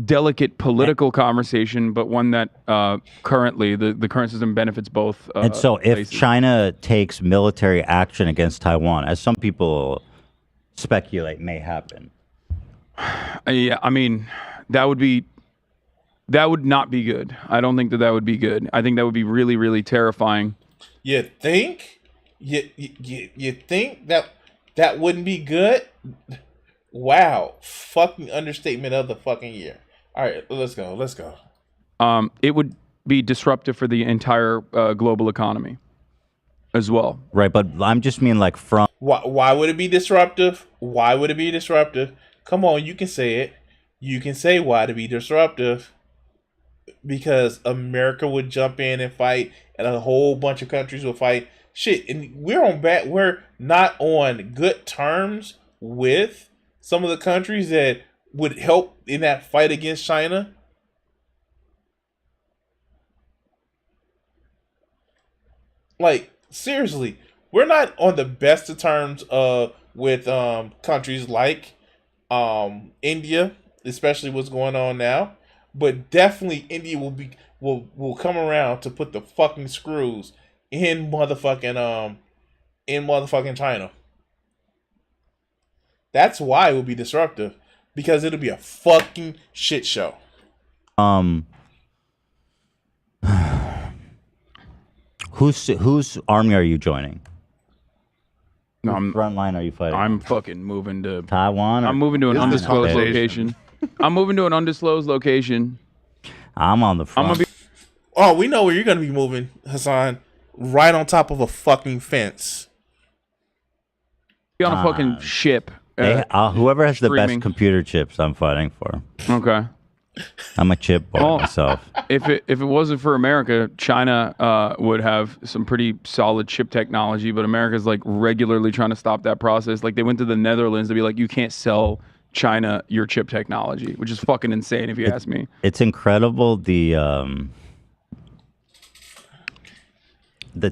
delicate political conversation, but one that currently the current system benefits both. And so, if places. China takes military action against Taiwan, as some people speculate may happen, Yeah, I mean, that would not be good. I don't think that would be good. I think that would be really, really terrifying. You think? You think that wouldn't be good? Wow, fucking understatement of the fucking year. All right, let's go. It would be disruptive for the entire global economy as well. right? But I'm just mean like from Why would it be disruptive? Why would it be disruptive? Come on, you can say it. You can say why to be disruptive. Because America would jump in and fight, and a whole bunch of countries would fight. Shit, and we're not on good terms with some of the countries that would help in that fight against China. Like, seriously, we're not on the best of terms with countries like India, especially what's going on now. But definitely India will come around to put the fucking screws in motherfucking China. That's why it will be disruptive, because it'll be a fucking shit show. whose army are you joining? No, Whose front line are you fighting? I'm fucking moving to Taiwan. I'm moving to an This is undisclosed conversation. location. I'm moving to an undisclosed location. I'm on the front. I'm gonna be Oh, we know where you're gonna be moving, Hassan. Right on top of a fucking fence. on a fucking ship. Whoever has the screaming. best computer chips, I'm fighting for. Okay. I'm a chip boy Well, myself. If it wasn't for America, China would have some pretty solid chip technology, but America's like regularly trying to stop that process. Like they went to the Netherlands to be like, you can't sell China your chip technology, which is fucking insane if you ask me. It's incredible the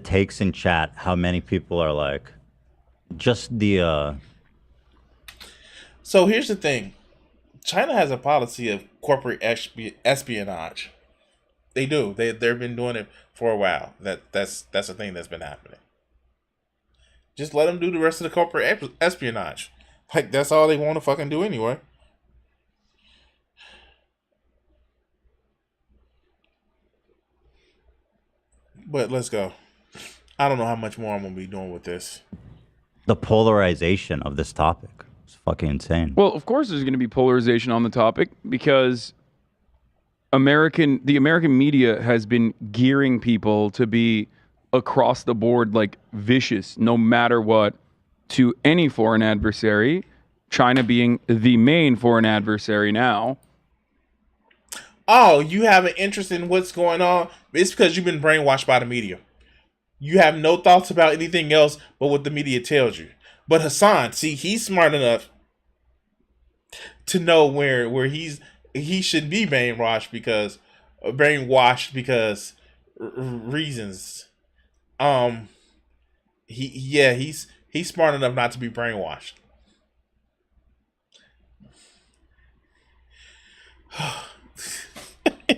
takes in chat. How many people are like, just the So here's the thing. China has a policy of corporate espionage. They do. They've been doing it for a while. That's a thing that's been happening. Just let them do the rest of the corporate espionage. Like, that's all they want to fucking do anyway. But let's go. I don't know how much more I'm going to be doing with this. the polarization of this topic. It's fucking insane. Well, of course, there's going to be polarization on the topic because the American media has been gearing people to be across the board like vicious, no matter what, to any foreign adversary. China being the main foreign adversary now. Oh, you have an interest in what's going on? It's because you've been brainwashed by the media. You have no thoughts about anything else but what the media tells you. But Hassan, see, he's smart enough to know where he should be brainwashed because reasons. He's smart enough not to be brainwashed.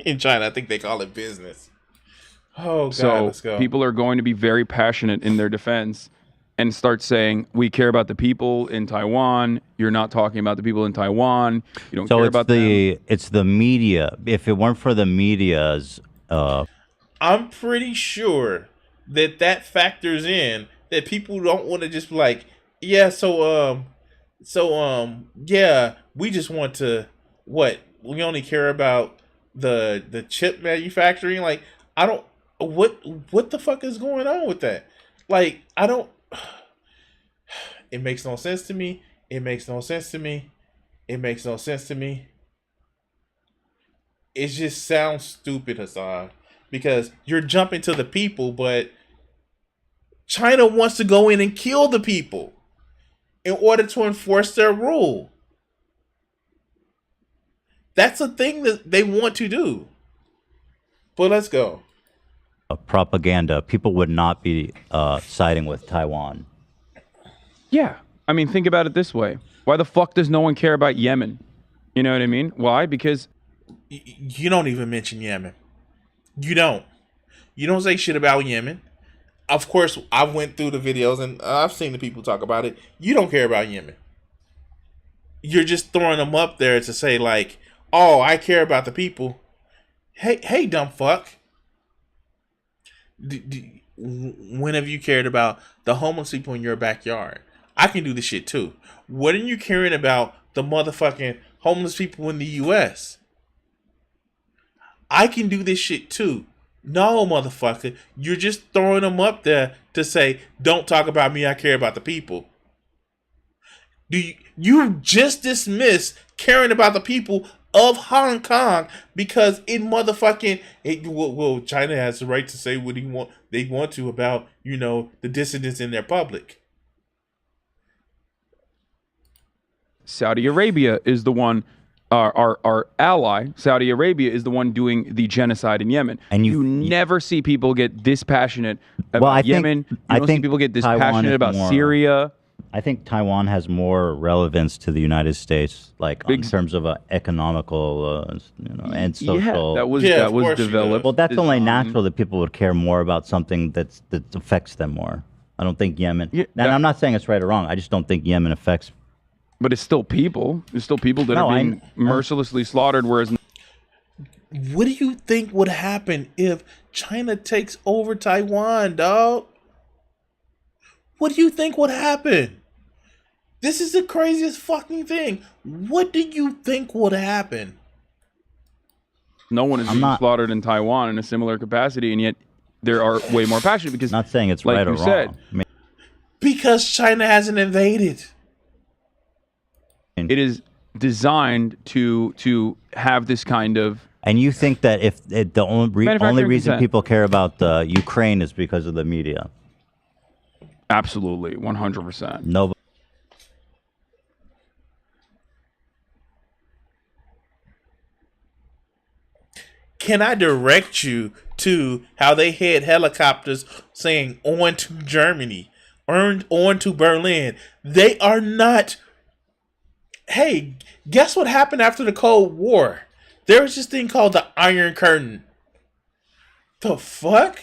In China, I think they call it business. Oh God, So let's go. people are going to be very passionate in their defense and start saying, we care about the people in Taiwan. You're not talking about the people in Taiwan. You don't So care it's about them. it's the media. If it weren't for the media's, I'm pretty sure that factors in that people don't want to just be like, yeah, yeah, we just want to what? We only care about the chip manufacturing. Like, I don't what the fuck is going on with that? Like, I don't. It makes no sense to me. It makes no sense to me. It makes no sense to me. It just sounds stupid, Hassan, because you're jumping to the people, but China wants to go in and kill the people in order to enforce their rule. That's a thing that they want to do. But let's go. propaganda, people would not be siding with Taiwan. Yeah. I mean, think about it this way. Why the fuck does no one care about Yemen? You know what I mean? Why? Because you don't even mention Yemen. You don't. You don't say shit about Yemen. Of course, I went through the videos and I've seen the people talk about it. You don't care about Yemen. You're just throwing them up there to say like, oh, I care about the people. Hey, dumb fuck. When have you cared about the homeless people in your backyard? I can do this shit too. When are you caring about the motherfucking homeless people in the U.S.? I can do this shit too. No, motherfucker. You're just throwing them up there to say, don't talk about me, I care about the people. You just dismissed caring about the people of Hong Kong because China has the right to say what they want to about, the dissidents in their public. Saudi Arabia is the one, our ally, Saudi Arabia is the one doing the genocide in Yemen. And you never see people get this passionate about Yemen. You don't see people get this passionate about Syria. I think Taiwan has more relevance to the United States, like in terms of economical, and social. Yeah, that was developed. Well, that's only natural that people would care more about something that affects them more. I don't think Yemen. Yeah, and I'm not saying it's right or wrong. I just don't think Yemen affects. But it's still people. It's still people that are being mercilessly slaughtered. Whereas, what do you think would happen if China takes over Taiwan, dog? What do you think would happen? This is the craziest fucking thing. What do you think would happen? No one is being slaughtered in Taiwan in a similar capacity, and yet there are way more passionate because. Not saying it's right or wrong. Because China hasn't invaded. It is designed to have this kind of. And you think that if the only reason people care about Ukraine is because of the media? Absolutely, 100%. No. Can I direct you to how they had helicopters saying on to Germany, on to Berlin? They are not. Hey, guess what happened after the Cold War? There was this thing called the Iron Curtain. The fuck?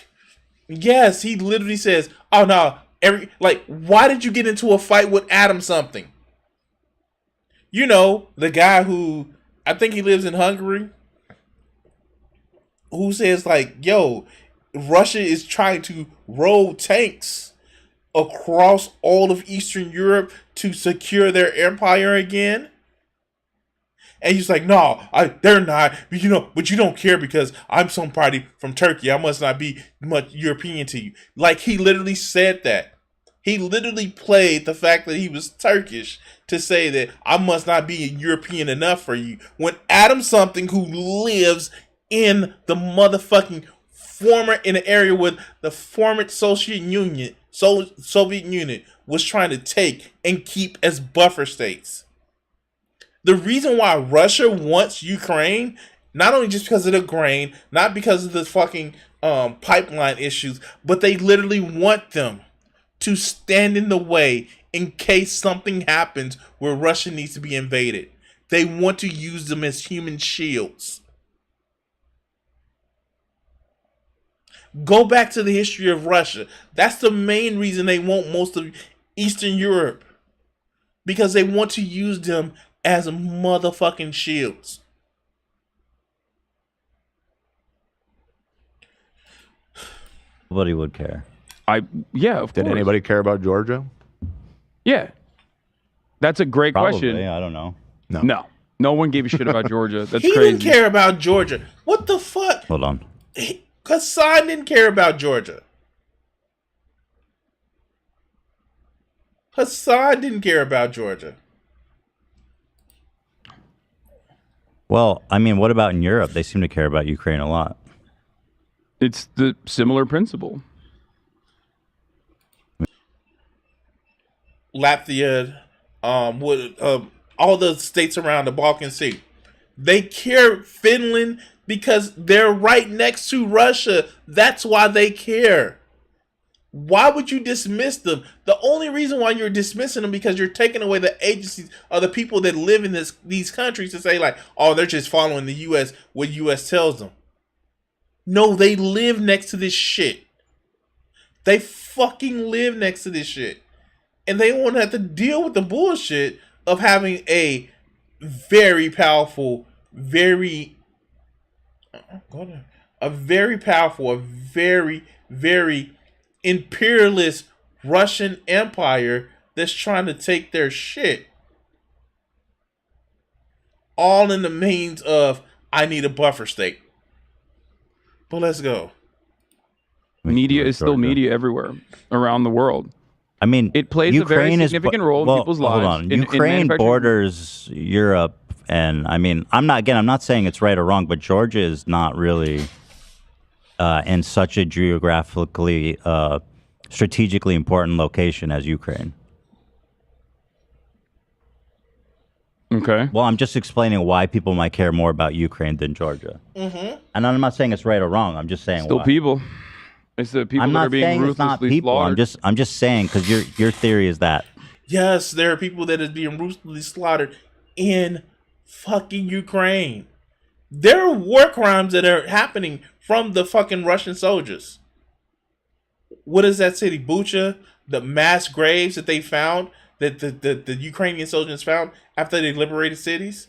Yes, he literally says, oh no, why did you get into a fight with Adam something? The guy who, I think he lives in Hungary, who says yo, Russia is trying to roll tanks across all of Eastern Europe to secure their empire again. And he's like, no, they're not. But you don't care because I'm somebody from Turkey. I must not be much European to you. He literally said that. He literally played the fact that he was Turkish to say that I must not be European enough for you. When Adam something who lives in the motherfucking in an area where the former Soviet Union was trying to take and keep as buffer states. The reason why Russia wants Ukraine, not only just because of the grain, not because of the fucking pipeline issues, but they literally want them to stand in the way in case something happens where Russia needs to be invaded. They want to use them as human shields. Go back to the history of Russia. That's the main reason they want most of Eastern Europe. Because they want to use them as motherfucking shields. Nobody would care. Yeah, of Did course. anybody care about Georgia? Yeah. That's a great Probably. question. I don't know. No. No one gave a shit about Georgia. That's He crazy. didn't care about Georgia. What the fuck? Hold on. Hassan didn't care about Georgia. Hassan didn't care about Georgia. Well, I mean, what about in Europe? They seem to care about Ukraine a lot. It's the similar principle. Latvia, all the states around the Balkan Sea. They care Finland because they're right next to Russia. That's why they care. Why would you dismiss them? The only reason why you're dismissing them because you're taking away the agencies or the people that live in these countries to say like, oh, they're just following the U.S. what U.S. tells them. No, they live next to this shit. They fucking live next to this shit. And they won't have to deal with the bullshit of having a very powerful, a very imperialist Russian empire that's trying to take their shit. All in the means of, I need a buffer state. But let's go. Media is still media everywhere around the world. I mean, It plays a very significant role in people's lives. Hold on. in Ukraine manufacturing. borders Europe, and I mean, I'm not saying it's right or wrong, but Georgia is not really in such a geographically, strategically important location as Ukraine. Okay. Well, I'm just explaining why people might care more about Ukraine than Georgia. Mm-hmm. And I'm not saying it's right or wrong. I'm just saying Still why. people. It's the people I'm that are not being saying it's not ruthlessly people. slaughtered. I'm just saying because your theory is that. Yes, there are people that is being ruthlessly slaughtered in fucking Ukraine. There are war crimes that are happening from the fucking Russian soldiers. What is that city? Bucha? The mass graves that they found, that the Ukrainian soldiers found after they liberated cities?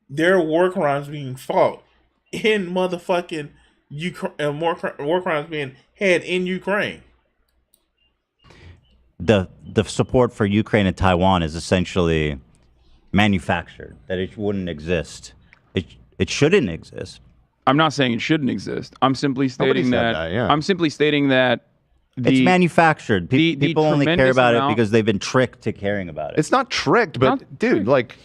There are war crimes being fought in motherfucking Ukraine. War crimes being had in Ukraine. The support for Ukraine and Taiwan is essentially manufactured, that it wouldn't exist. It shouldn't exist. I'm not saying it shouldn't exist. I'm simply stating said that. that, yeah. I'm simply stating that It's manufactured. the People only care tremendous about it amount- because they've been tricked to caring about it. It's not tricked, but Not dude, like,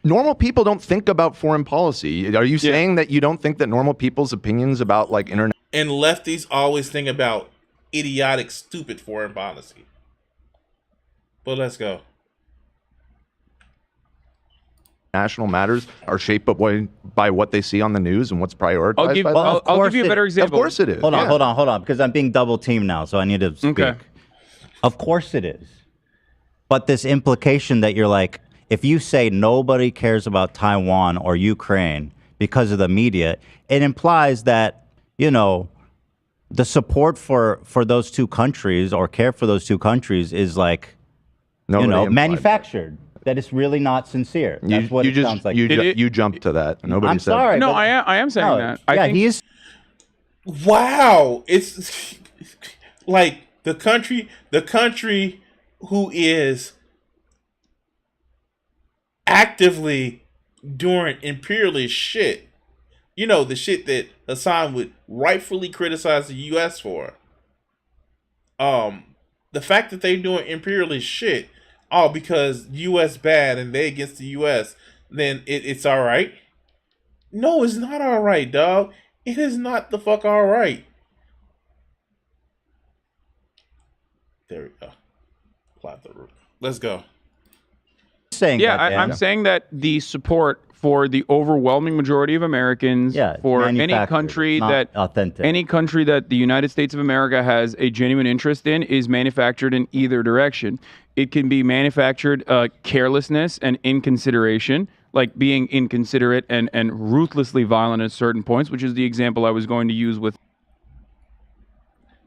normal people don't think about foreign policy. Are you saying that you don't think that normal people's opinions about like internet? And lefties always think about idiotic, stupid foreign policy. But let's go. National matters are shaped by what they see on the news and what's prioritized. I'll give, by them? I'll give you a better Of example. course it is. Hold on, Yeah. hold on, because I'm being double teamed now, so I need to speak. Okay. Of course it is. But this implication that you're like, if you say nobody cares about Taiwan or Ukraine because of the media, it implies that, you know, the support for those two countries or care for those two countries is like, Nobody implied that. manufactured. That it's really not sincere. That's what it sounds like. You jumped to that. Nobody I'm said sorry. No, but- I am saying No, that. yeah, I think he is. Wow, it's like the country who is actively doing imperialist shit. You know, the shit that Hassan would rightfully criticize the U.S. for. The fact that they're doing imperialist shit, all because U.S. bad and they against the U.S., then it's all right. No, it's not all right, dog. It is not the fuck all right. There we go. Plot the roof. Let's go. saying Yeah, that, Dan. I'm saying that the support for the overwhelming majority of Americans, Yeah, it's for any manufactured. country It's not that authentic. any country that the United States of America has a genuine interest in, is manufactured in either direction. It can be manufactured carelessness and inconsideration, like being inconsiderate and ruthlessly violent at certain points, which is the example I was going to use with.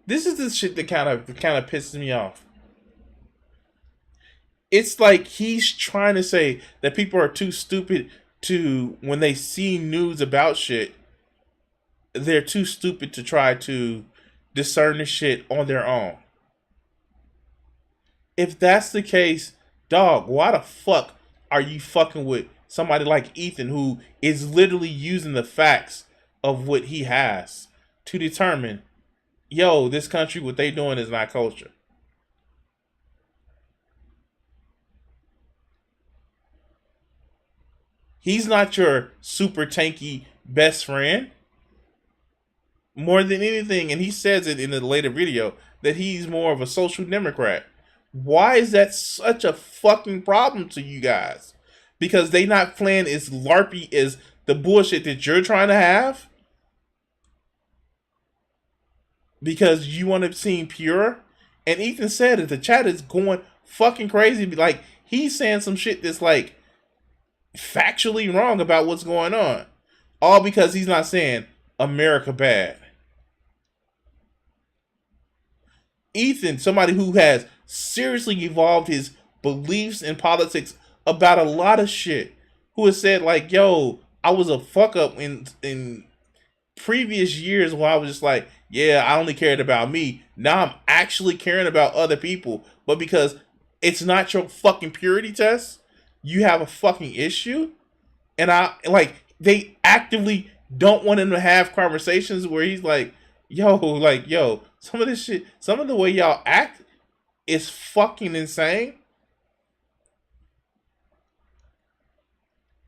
This is the shit that kind of pisses me off. It's like he's trying to say that people are too stupid to, when they see news about shit, they're too stupid to try to discern the shit on their own. If that's the case, dog, why the fuck are you fucking with somebody like Ethan, who is literally using the facts of what he has to determine, yo, this country, what they doing is not culture? He's not your super tanky best friend. More than anything, and he says it in the later video, that he's more of a social democrat. Why is that such a fucking problem to you guys? Because they not playing as LARPy as the bullshit that you're trying to have? Because you want to seem pure? And Ethan said that the chat is going fucking crazy. Like, he's saying some shit that's like factually wrong about what's going on. All because he's not saying America bad. Ethan, somebody who has seriously evolved his beliefs in politics about a lot of shit, who has said like, yo, I was a fuck up in previous years where I was just like, yeah, I only cared about me. Now I'm actually caring about other people. But because it's not your fucking purity test, you have a fucking issue. And they actively don't want him to have conversations where he's like, yo, some of this shit, some of the way y'all act is fucking insane.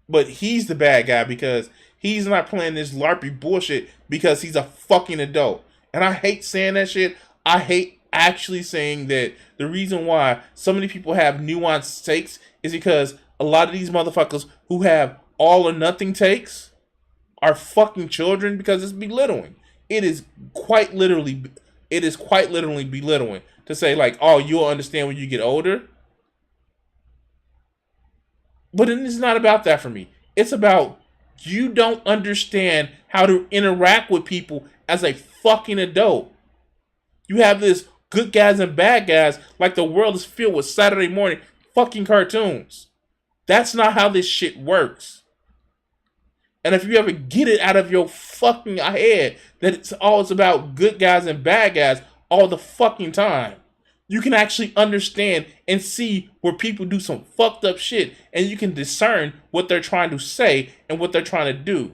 But he's the bad guy because he's not playing this LARPy bullshit because he's a fucking adult. And I hate saying that shit. I hate actually saying that the reason why so many people have nuanced takes is because a lot of these motherfuckers who have all or nothing takes are fucking children, because it's belittling. It is quite literally belittling to say like, oh, you'll understand when you get older. But it's not about that for me. It's about you don't understand how to interact with people as a fucking adult. You have this good guys and bad guys like the world is filled with Saturday morning fucking cartoons. That's not how this shit works. And if you ever get it out of your fucking head that it's always about good guys and bad guys all the fucking time, you can actually understand and see where people do some fucked up shit, and you can discern what they're trying to say and what they're trying to do.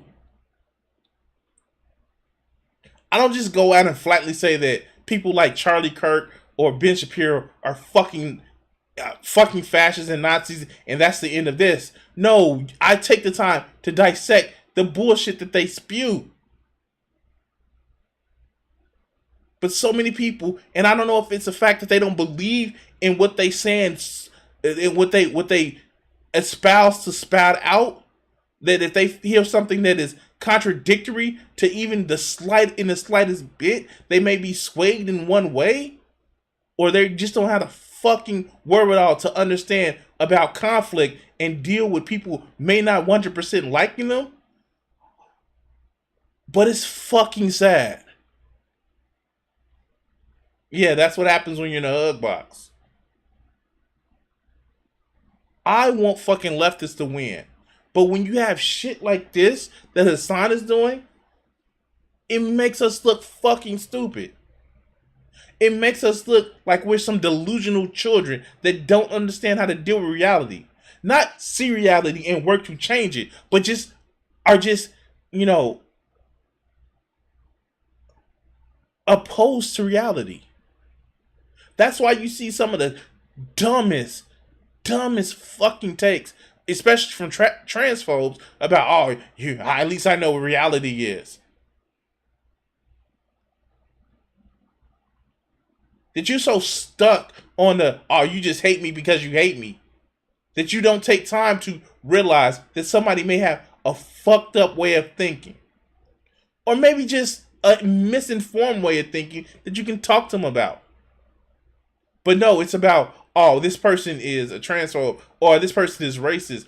I don't just go out and flatly say that people like Charlie Kirk or Ben Shapiro are fucking fascists and Nazis, and that's the end of this. No, I take the time to dissect the bullshit that they spew. But so many people, and I don't know if it's the fact that they don't believe in what they saying, in what they espouse to spout out, that if they hear something that is contradictory to even the slightest bit, they may be swayed in one way, or they just don't have the fucking wherewithal to understand about conflict and deal with people may not 100% liking them. But it's fucking sad. Yeah, that's what happens when you're in a hug box. I want fucking leftists to win. But when you have shit like this that Hassan is doing, it makes us look fucking stupid. It makes us look like we're some delusional children that don't understand how to deal with reality. Not see reality and work to change it, but are opposed to reality. That's why you see some of the dumbest fucking takes, especially from transphobes, about, at least I know what reality is. That you're so stuck on you just hate me because you hate me. That you don't take time to realize that somebody may have a fucked up way of thinking. Or maybe just a misinformed way of thinking that you can talk to them about. But no, it's about, oh, this person is a transphobe or this person is racist.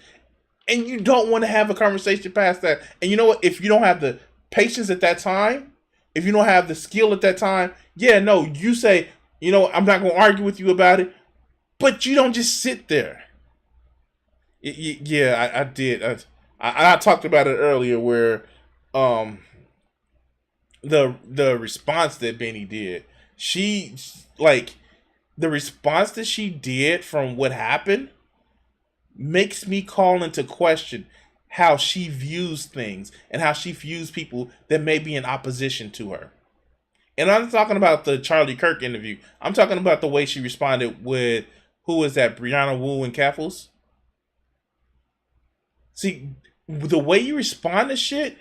And you don't want to have a conversation past that. And you know what? If you don't have the patience at that time, if you don't have the skill at that time, yeah, no, you say, you know, I'm not going to argue with you about it. But you don't just sit there. Yeah, I did. I talked about it earlier where the response that Benny did, the response that she did from what happened makes me call into question how she views things and how she views people that may be in opposition to her. And I'm not talking about the Charlie Kirk interview. I'm talking about the way she responded with, who was that, Brianna Wu and Kaffles? See, the way you respond to shit,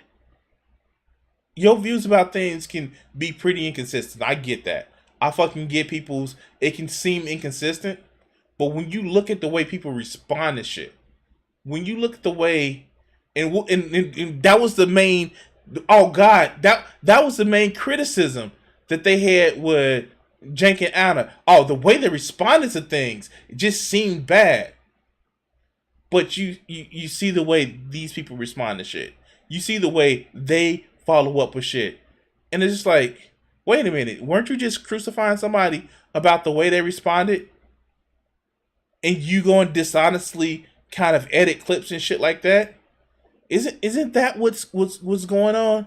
your views about things can be pretty inconsistent. I get that. I fucking get it can seem inconsistent, but when you look at the way people respond to shit, when you look at the way, and that was the main, oh God, that was the main criticism that they had with Jank and Anna. Oh, the way they responded to things, it just seemed bad. But you see the way these people respond to shit. You see the way they follow up with shit. And it's just like, wait a minute, weren't you just crucifying somebody about the way they responded? And you going dishonestly kind of edit clips and shit like that? Isn't that what's going on?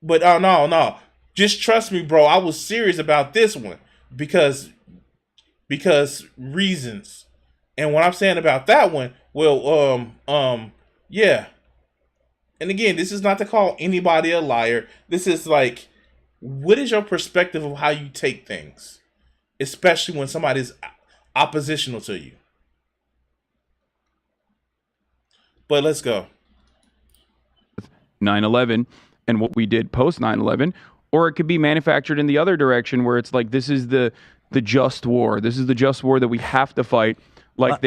But oh no. Just trust me, bro. I was serious about this one because reasons. And what I'm saying about that one, well, yeah. And again, this is not to call anybody a liar. This is like, what is your perspective of how you take things? Especially when somebody's oppositional to you. But let's go. 9/11 and what we did post 9/11, or it could be manufactured in the other direction where it's like, this is the just war. This is the just war that we have to fight. Like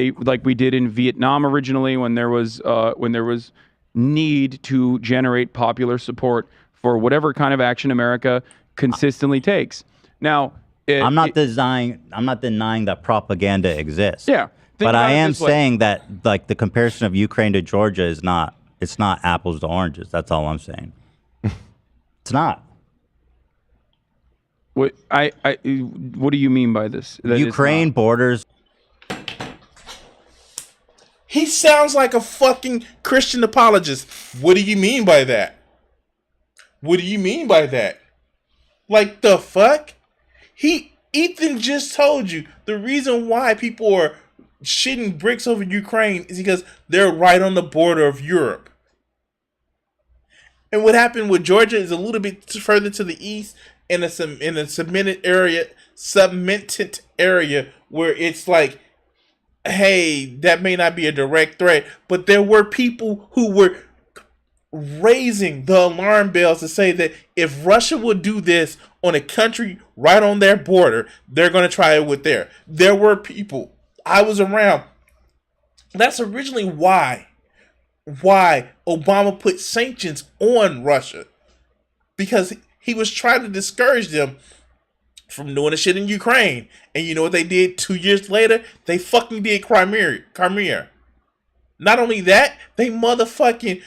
we did in Vietnam originally, when there was need to generate popular support for whatever kind of action America consistently takes. Now, I'm not denying that propaganda exists. Yeah, but I am saying that like the comparison of Ukraine to Georgia is not. It's not apples to oranges. That's all I'm saying. It's not. What do you mean by this? That Ukraine borders. He sounds like a fucking Christian apologist. What do you mean by that? What do you mean by that? Like, the fuck? Ethan just told you the reason why people are shitting bricks over Ukraine is because they're right on the border of Europe. And what happened with Georgia is a little bit further to the east in a cemented area where it's like, hey, that may not be a direct threat, but there were people who were raising the alarm bells to say that if Russia would do this on a country right on their border, they're going to try it with there. There were people. I was around. That's originally why Obama put sanctions on Russia, because he was trying to discourage them from doing the shit in Ukraine. And you know what they did 2 years later? They fucking did Crimea. Not only that, they motherfucking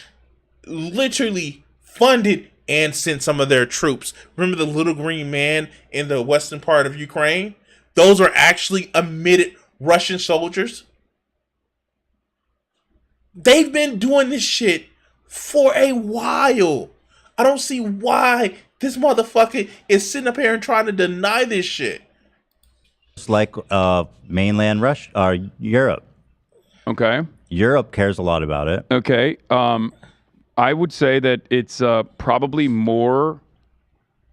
literally funded and sent some of their troops. Remember the little green man in the western part of Ukraine? Those are actually admitted Russian soldiers. They've been doing this shit for a while. I don't see why this motherfucker is sitting up here and trying to deny this shit. It's like mainland Russia or Europe. Okay. Europe cares a lot about it. Okay. I would say that it's probably more.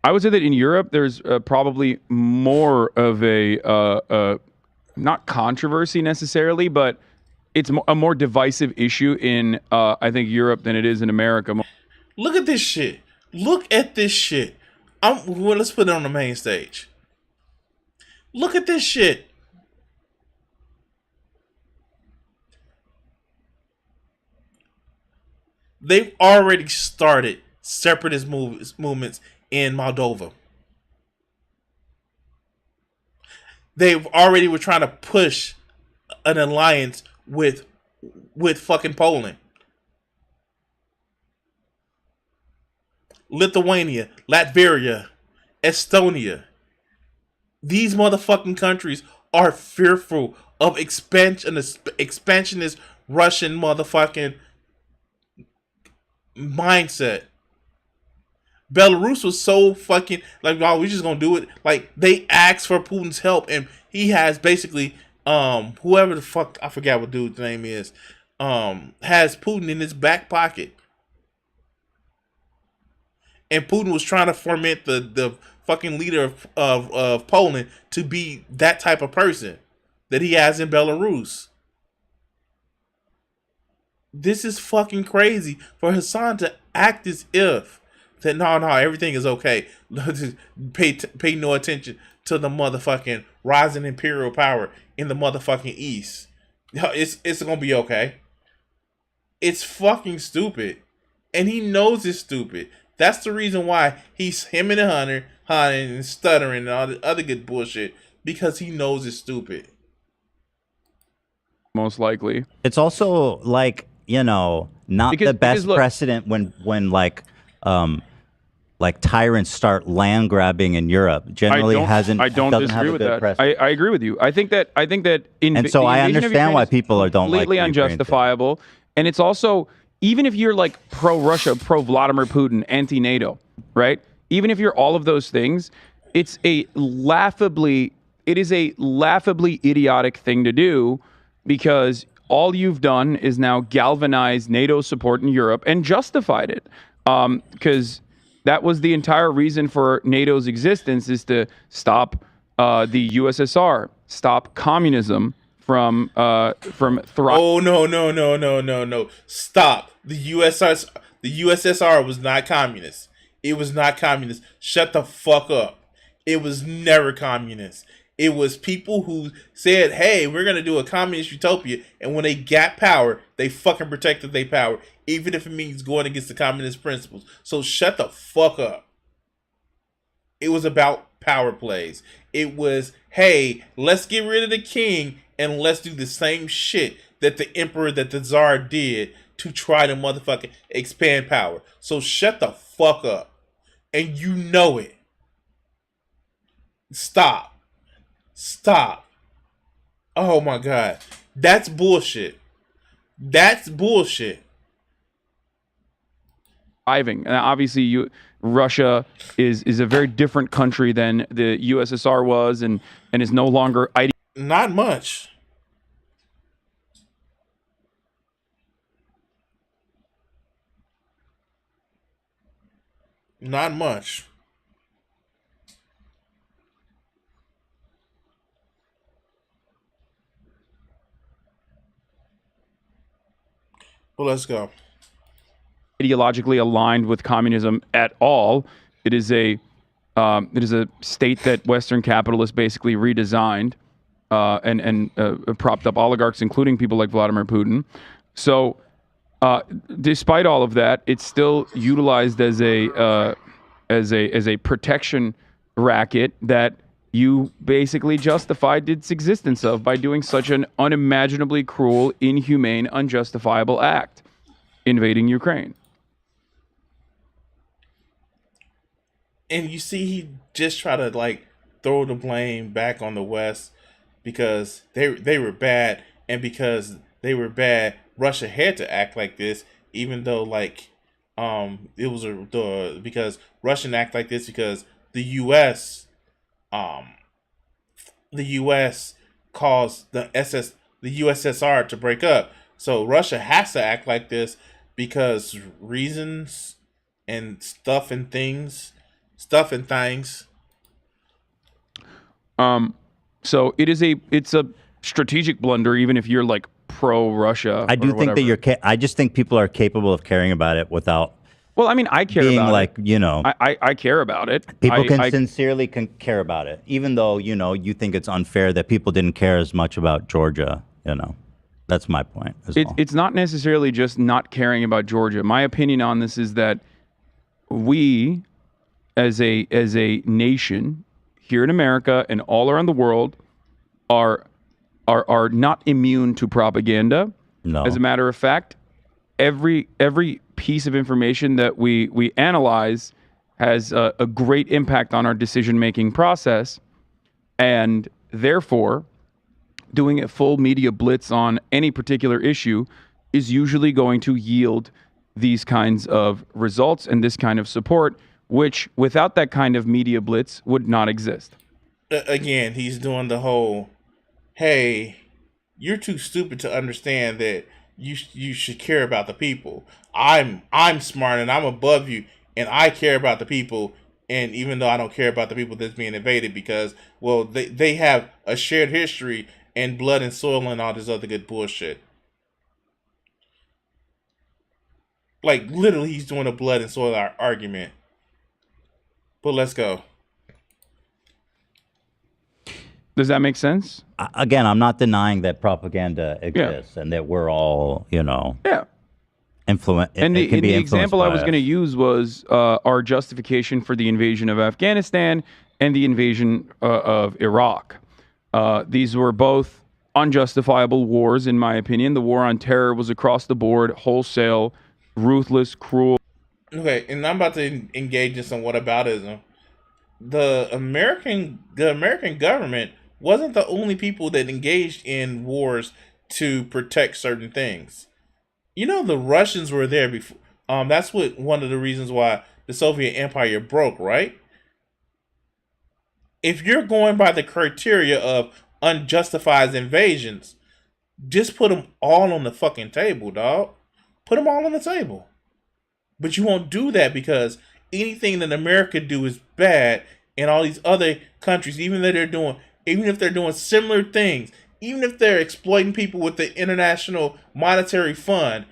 I would say that in Europe, there's probably more of a not controversy necessarily, but it's a more divisive issue in I think Europe than it is in America. Look at this shit. Look at this shit. Let's put it on the main stage. Look at this shit. They've already started separatist movements in Moldova. They've already were trying to push an alliance with fucking Poland. Lithuania, Latvia, Estonia. These motherfucking countries are fearful of expansionist Russian motherfucking mindset. Belarus was so fucking like, oh, we're just gonna do it. Like, they asked for Putin's help, and he has basically whoever the fuck, I forgot what dude's name is, has Putin in his back pocket. And Putin was trying to foment the fucking leader of Poland to be that type of person that he has in Belarus. This is fucking crazy for Hassan to act as if that no, everything is okay. Pay no attention to the motherfucking rising imperial power in the motherfucking East. It's gonna be okay. It's fucking stupid, and he knows it's stupid. That's the reason why he's him and Hunter and stuttering and all the other good bullshit, because he knows it's stupid. Most likely. It's also like, you know, not the best look, precedent when like tyrants start land grabbing in Europe. Generally I don't disagree with that. I agree with you. I think that and so I understand why people don't like completely unjustifiable. And it's also, even if you're like pro-Russia, pro-Vladimir Putin, anti-NATO, right? Even if you're all of those things, it is a laughably idiotic thing to do, because all you've done is now galvanize NATO support in Europe and justified it. Because that was the entire reason for NATO's existence, is to stop the USSR, stop communism from thriving. Oh no! Stop. The USSR was not communist. It was not communist. Shut the fuck up. It was never communist. It was people who said, hey, we're going to do a communist utopia. And when they got power, they fucking protected their power, even if it means going against the communist principles. So shut the fuck up. It was about power plays. It was, hey, let's get rid of the king and let's do the same shit that the emperor, that the czar did to try to motherfucking expand power. So shut the fuck up. And you know it. Stop. Oh my God. That's bullshit. And obviously Russia is a very different country than the USSR was, and is no longer not much. Not much. Well, let's go. Ideologically aligned with communism at all. It is a state that Western capitalists basically redesigned and propped up oligarchs, including people like Vladimir Putin. So, despite all of that, it's still utilized as a protection racket that you basically justified its existence of by doing such an unimaginably cruel, inhumane, unjustifiable act, invading Ukraine. And you see, he just tried to like throw the blame back on the West because they were bad, and because they were bad, Russia had to act like this, even though like it was because Russian act like this because the U.S. caused the USSR to break up, so Russia has to act like this because reasons and stuff and things. So it's a strategic blunder, even if you're like pro Russia. I do think that I just think people are capable of caring about it without. Well, I mean, I care being about like, it. you know, I care about it. People sincerely care about it, even though, you know, you think it's unfair that people didn't care as much about Georgia, you know. That's my point. It's not necessarily just not caring about Georgia. My opinion on this is that we, as a nation here in America and all around the world, are not immune to propaganda. No. As a matter of fact, every piece of information that we analyze has a great impact on our decision-making process, and therefore, doing a full media blitz on any particular issue is usually going to yield these kinds of results and this kind of support, which without that kind of media blitz would not exist. Again, he's doing the whole, hey, you're too stupid to understand that you should care about the people. I'm smart and I'm above you and I care about the people. And even though I don't care about the people that's being invaded because, well, they have a shared history and blood and soil and all this other good bullshit. Like, literally, he's doing a blood and soil argument. But let's go. Does that make sense? Again, I'm not denying that propaganda exists and that we're all, influence. And the example I was going to use was our justification for the invasion of Afghanistan and the invasion of Iraq. These were both unjustifiable wars, in my opinion. The war on terror was across the board, wholesale, ruthless, cruel. Okay, and I'm about to engage in some whataboutism. The American government wasn't the only people that engaged in wars to protect certain things. You know, the Russians were there before. That's one of the reasons why the Soviet Empire broke, right? If you're going by the criteria of unjustified invasions, just put them all on the fucking table, dog. Put them all on the table. But you won't do that because anything that America do is bad, and all these other countries, even if they're doing similar things, even if they're exploiting people with the International Monetary Fund,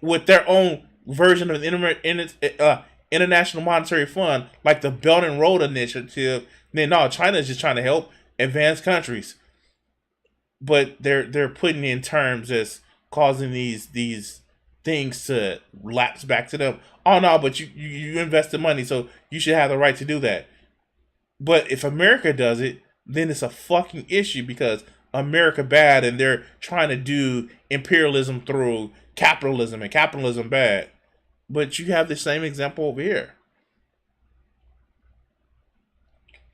with their own version of the International Monetary Fund, like the Belt and Road Initiative, then no, China is just trying to help advanced countries. But they're putting in terms as causing these things to lapse back to them. Oh no, but you invested money, so you should have the right to do that. But if America does it, then it's a fucking issue because America bad and they're trying to do imperialism through capitalism and capitalism bad. But you have the same example over here.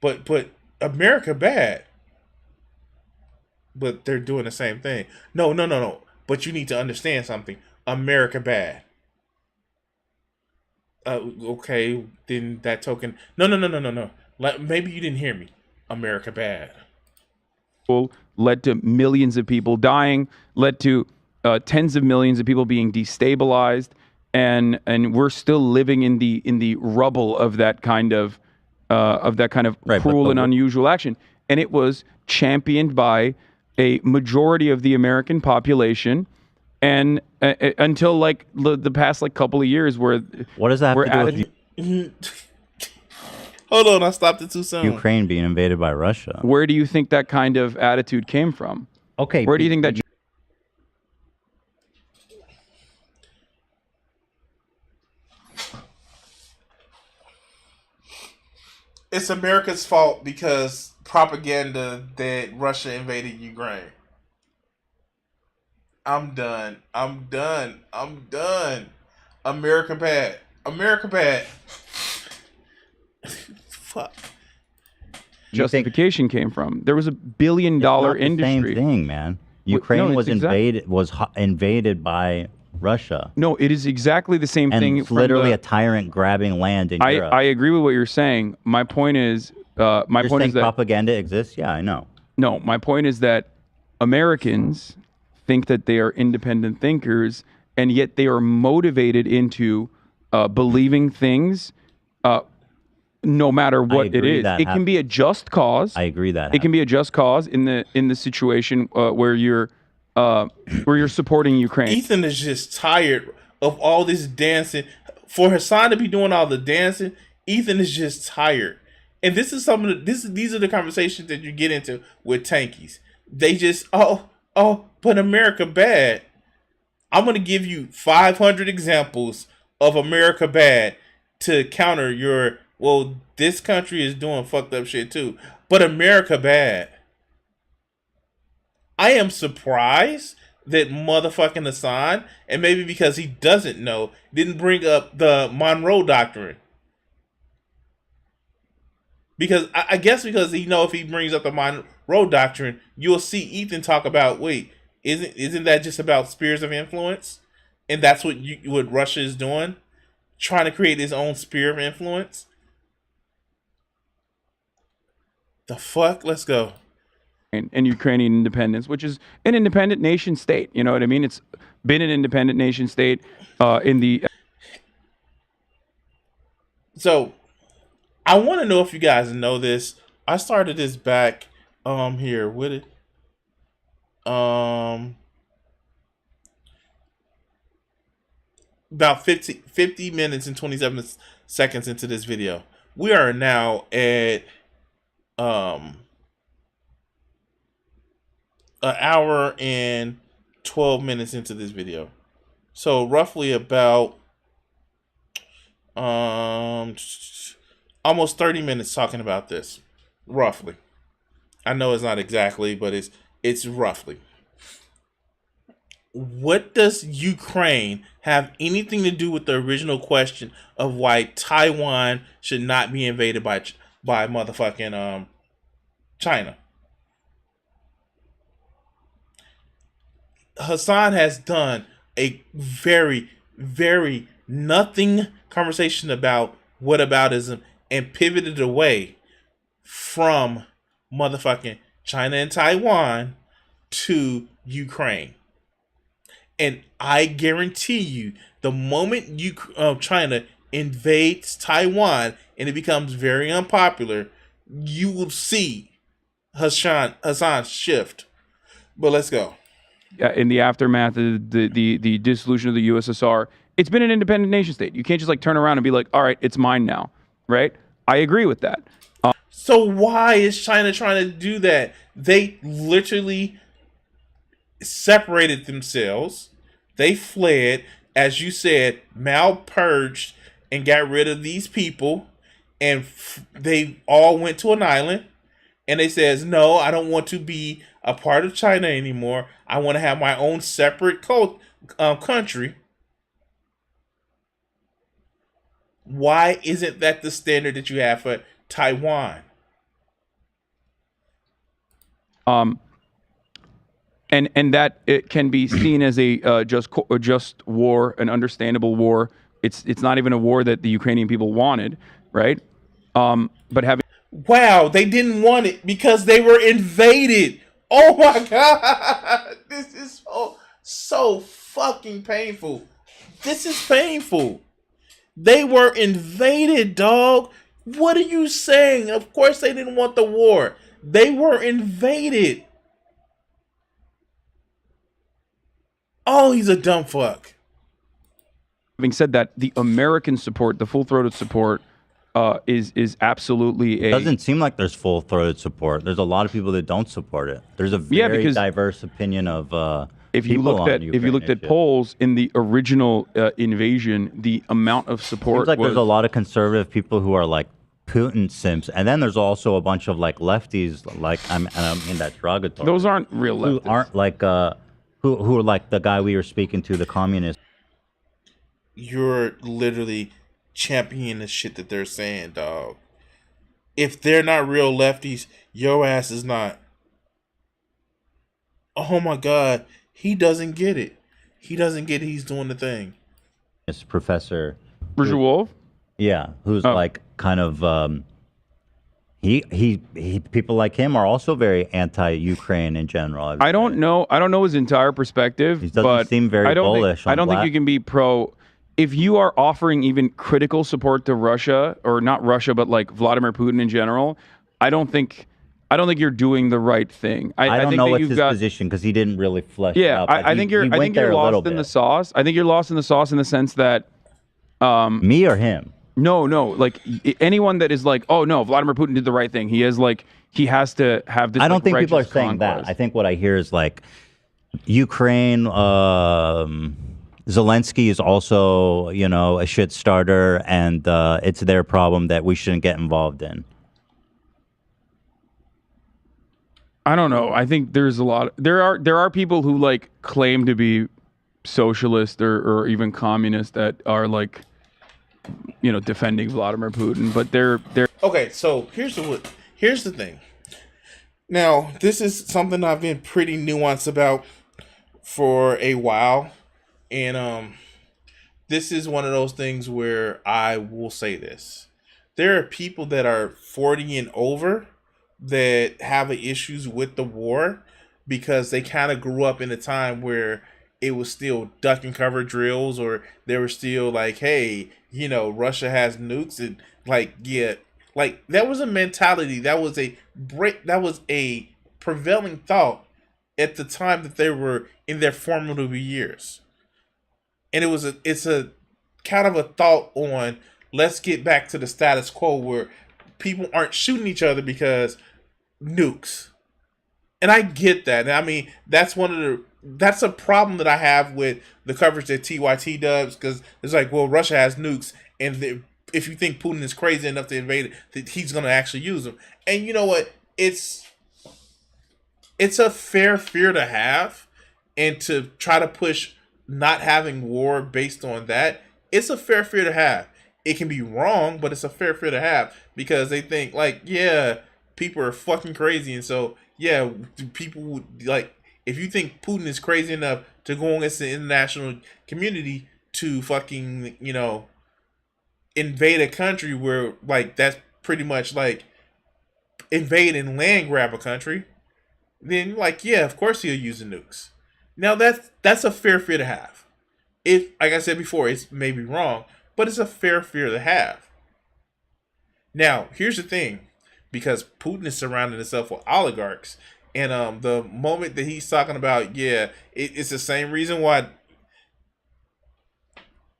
But America bad. But they're doing the same thing. No. But you need to understand something. America bad. Okay, then that token. No. Maybe you didn't hear me. America bad. Led to millions of people dying, led to tens of millions of people being destabilized, and we're still living in the rubble of that kind of cruel and unusual action. And it was championed by a majority of the American population, and until like the past couple of years, where what does that have to do with Hold on, I stopped it too soon. Ukraine being invaded by Russia? Where do you think that kind of attitude came from? Okay, where do you think that? It's America's fault because propaganda that Russia invaded Ukraine. I'm done. America bad. Fuck. Justification came from. There was $1 billion industry. Same thing, man. Ukraine was invaded by Russia. No, it is exactly the same thing. It's literally a tyrant grabbing land in Europe. I agree with what you're saying. My point is, You're saying propaganda exists? Yeah, I know. No, my point is that Americans think that they are independent thinkers, and yet they are motivated into believing things. No matter what it is, it can be a just cause. I agree that it can be a just cause in the situation where you're supporting Ukraine. Ethan is just tired of all this dancing. For Hassan to be doing all the dancing, Ethan is just tired. And this is these are the conversations that you get into with tankies. They just oh, but America bad. I'm going to give you 500 examples of America bad to counter your, well, this country is doing fucked up shit too, but America bad. I am surprised that motherfucking Hassan, and maybe because he doesn't know, didn't bring up the Monroe Doctrine. Because I guess because if he brings up the Monroe Doctrine, you'll see Ethan talk about, wait, isn't that just about spheres of influence? And that's what Russia is doing? Trying to create its own sphere of influence? The fuck? Let's go. And Ukrainian independence, which is an independent nation state. You know what I mean? It's been an independent nation state in the. So, I want to know if you guys know this. I started this back here with it. About 50 minutes and 27 seconds into this video. We are now at an hour and 12 minutes into this video. So roughly about almost 30 minutes talking about this. Roughly. I know it's not exactly, but it's roughly. What does Ukraine have anything to do with the original question of why Taiwan should not be invaded by motherfucking China? Hassan has done a very, very nothing conversation about whataboutism and pivoted away from motherfucking China and Taiwan to Ukraine. And I guarantee you, the moment China invades Taiwan and it becomes very unpopular, you will see Hassan shift. But let's go. In the aftermath of the dissolution of the USSR, it's been an independent nation state. You can't just like turn around and be like, all right, it's mine now, right? I agree with that. So why is China trying to do that? They literally separated themselves. They fled, as you said, malpurged and got rid of these people. And they all went to an island. And they says, no, I don't want to be a part of China anymore. I want to have my own separate country. Why isn't that the standard that you have for Taiwan? And that it can be seen as a just war, an understandable war. It's not even a war that the Ukrainian people wanted, right? But having wow, they didn't want it because they were invaded. Oh my God, this is so fucking painful. This is painful. They were invaded, dog. What are you saying? Of course they didn't want the war. They were invaded. Oh, he's a dumb fuck. Having said that, the American support, the full-throated support, is absolutely a. It doesn't seem like there's full-throated support. There's a lot of people that don't support it. There's a very diverse opinion of if you looked at polls in the original invasion, the amount of support seems like there's a lot of conservative people who are like Putin simps, and then there's also a bunch of like lefties, like I mean that derogatory. Those aren't real lefties. Who aren't like who are like the guy we were speaking to, the communist. You're literally championing the shit that they're saying, dog. If they're not real lefties, your ass is not. Oh my God, he doesn't get it. He doesn't get it. He's doing the thing. It's Professor Wolf? Yeah, who's like kind of he people like him are also very anti-Ukraine in general. I don't know his entire perspective. He doesn't seem very bullish. I don't think you can be pro. If you are offering even critical support to Russia, or not Russia, but like Vladimir Putin in general, I don't think you're doing the right thing. I don't think know that what's you've his position because he didn't really flesh it out. I think you're lost in the sauce. I think you're lost in the sauce in the sense that me or him. No, like anyone that is like, oh no, Vladimir Putin did the right thing. He has to have this. I don't think people are righteous saying conquest. that. I think what I hear is like Ukraine, Zelensky is also, you know, a shit starter, and it's their problem that we shouldn't get involved in. I don't know. I think there's a lot. There are people who like claim to be socialist or even communist that are like, you know, defending Vladimir Putin, but they're Okay, so here's the thing. Now, this is something I've been pretty nuanced about for a while, and this is one of those things where I will say this. There are people that are 40 and over that have issues with the war because they kind of grew up in a time where it was still duck and cover drills, or they were still like, hey, you know, Russia has nukes, and like, yeah, like that was a mentality, that was a prevailing thought at the time that they were in their formative years. And it's a kind of a thought on, let's get back to the status quo where people aren't shooting each other because nukes. And I get that. And I mean, that's a problem that I have with the coverage that TYT does, because it's like, well, Russia has nukes, and if you think Putin is crazy enough to invade it, that he's going to actually use them. And you know what? It's a fair fear to have, and to try to push not having war based on that, it's a fair fear to have. It can be wrong, but it's a fair fear to have, because they think like, yeah, people are fucking crazy, and so yeah, people would like, if you think Putin is crazy enough to go against the international community to fucking, you know, invade a country where like that's pretty much like invade and land grab a country, then like, yeah, of course he'll use the nukes. Now that's a fair fear to have. If, like I said before, it's maybe wrong, but it's a fair fear to have. Now, here's the thing, because Putin is surrounding himself with oligarchs, and the moment that he's talking about, yeah, it's the same reason why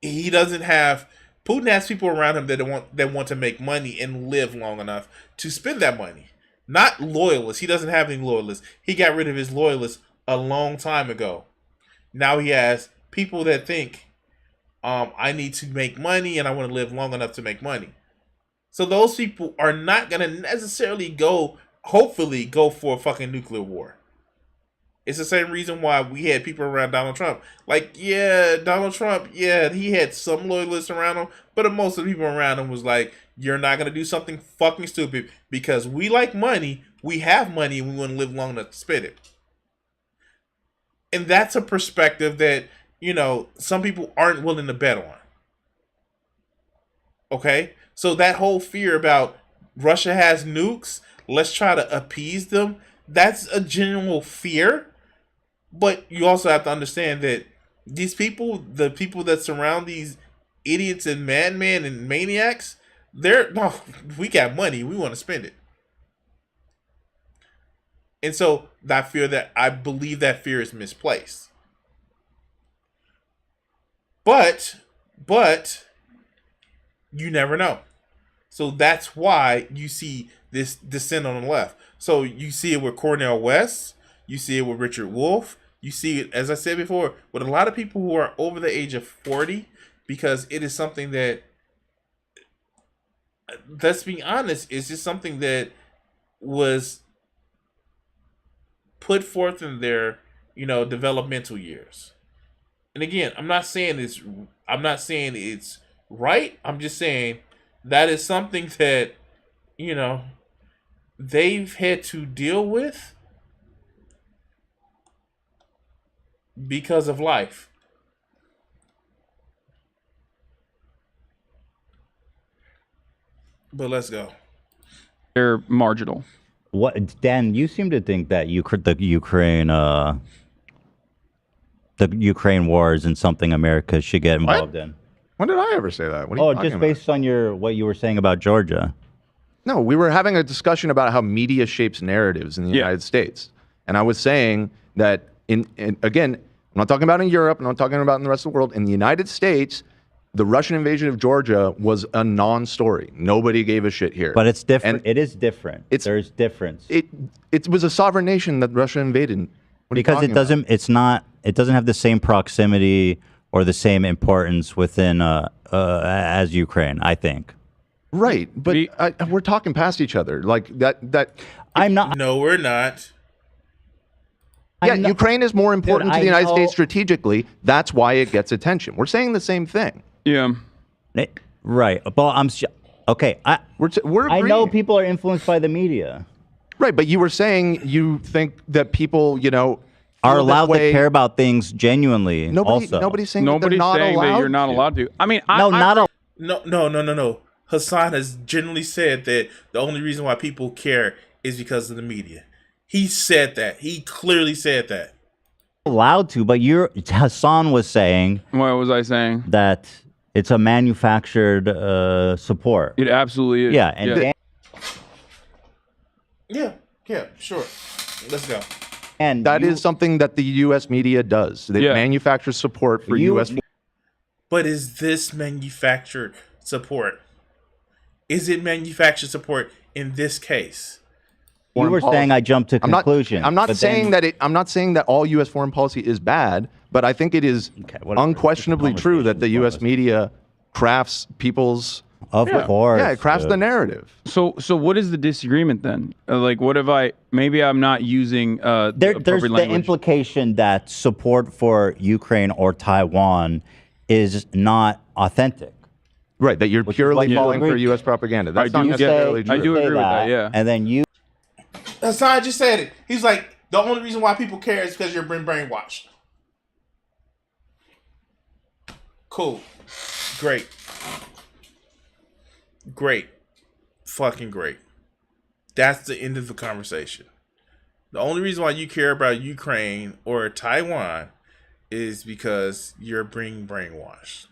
he doesn't have. Putin has people around him that want to make money and live long enough to spend that money. Not loyalists. He doesn't have any loyalists. He got rid of his loyalists a long time ago. Now he has people that think, I need to make money and I want to live long enough to make money. So those people are not going to necessarily hopefully go for a fucking nuclear war. It's the same reason why we had people around Donald Trump. Like, yeah, Donald Trump, yeah, he had some loyalists around him, but most of the people around him was like, you're not going to do something fucking stupid because we like money, we have money, and we want to live long enough to spend it. And that's a perspective that, you know, some people aren't willing to bet on. Okay? So that whole fear about Russia has nukes, let's try to appease them, that's a general fear. But you also have to understand that these people, the people that surround these idiots and madmen and maniacs, we got money, we want to spend it. And so I believe that fear is misplaced. But you never know. So that's why you see this descent on the left. So you see it with Cornel West, you see it with Richard Wolff, you see it, as I said before, with a lot of people who are over the age of 40, because it is something that, let's be honest, it's just something that was put forth in their, you know, developmental years. And again, I'm not saying it's right. I'm just saying that is something that, you know, they've had to deal with because of life. But let's go. They're marginal. What, Dan? You seem to think that the Ukraine war isn't something America should get involved in. When did I ever say that? What are you talking just based on what you were saying about Georgia. No, we were having a discussion about how media shapes narratives in the United States. And I was saying that, again, I'm not talking about in Europe, I'm not talking about in the rest of the world. In the United States, the Russian invasion of Georgia was a non-story. Nobody gave a shit here. But it's different. It is different. There's difference. It was a sovereign nation that Russia invaded. because it doesn't. It's not. It doesn't have the same proximity or the same importance within as Ukraine. I think. Right, but we're talking past each other like that. I'm not. No, we're not. Yeah, Ukraine is more important to the United States strategically. That's why it gets attention. We're saying the same thing. Yeah. Right. But okay. I know people are influenced by the media. Right, but you were saying you think that people, are allowed to care about things genuinely. Nobody's saying that they're not allowed. That you're not allowed to. I mean, No. Hassan has generally said that the only reason why people care is because of the media. He said that. He clearly said that. Allowed to, but Hassan was saying. What was I saying? That it's a manufactured support. It absolutely is. Yeah, and yeah, sure. Let's go. And that is something that the U.S. media does. They manufacture support for U.S. But is this manufactured support? Is it manufactured support in this case? You were saying I jumped to conclusions. I'm not saying that all U.S. foreign policy is bad, but I think it is unquestionably true that the U.S. media crafts people's. Of course. Yeah, it crafts the narrative. So what is the disagreement then? Like, what if maybe I'm not using there's the implication that support for Ukraine or Taiwan is not authentic. Right, that you're purely falling for U.S. propaganda. That's not necessarily true. I do agree with that, yeah. And then you... Hassan just said it. He's like, the only reason why people care is because you're being brainwashed. Cool. Great. Fucking great. That's the end of the conversation. The only reason why you care about Ukraine or Taiwan is because you're being brainwashed.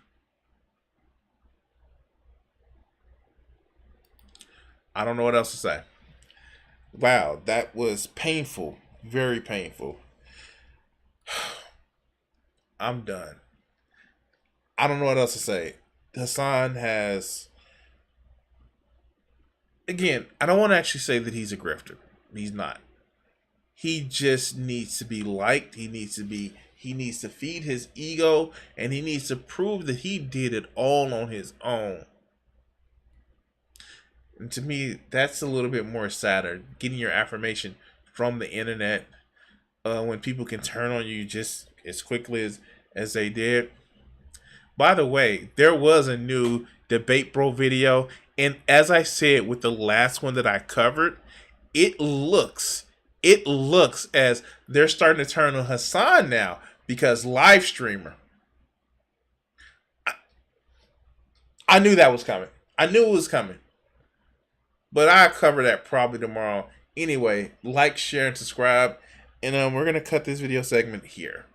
I don't know what else to say. Wow, that was painful. Very painful. I'm done. I don't know what else to say. Hassan has... Again, I don't want to actually say that he's a grifter. He's not. He just needs to be liked. He needs to feed his ego, and he needs to prove that he did it all on his own. And to me, that's a little bit more sadder. Getting your affirmation from the internet when people can turn on you just as quickly as they did. By the way, there was a new Debate Bro video. And as I said with the last one that I covered, it looks as they're starting to turn on Hassan now because live streamer. I knew that was coming. I knew it was coming. But I'll cover that probably tomorrow. Anyway, like, share, and subscribe. And we're going to cut this video segment here.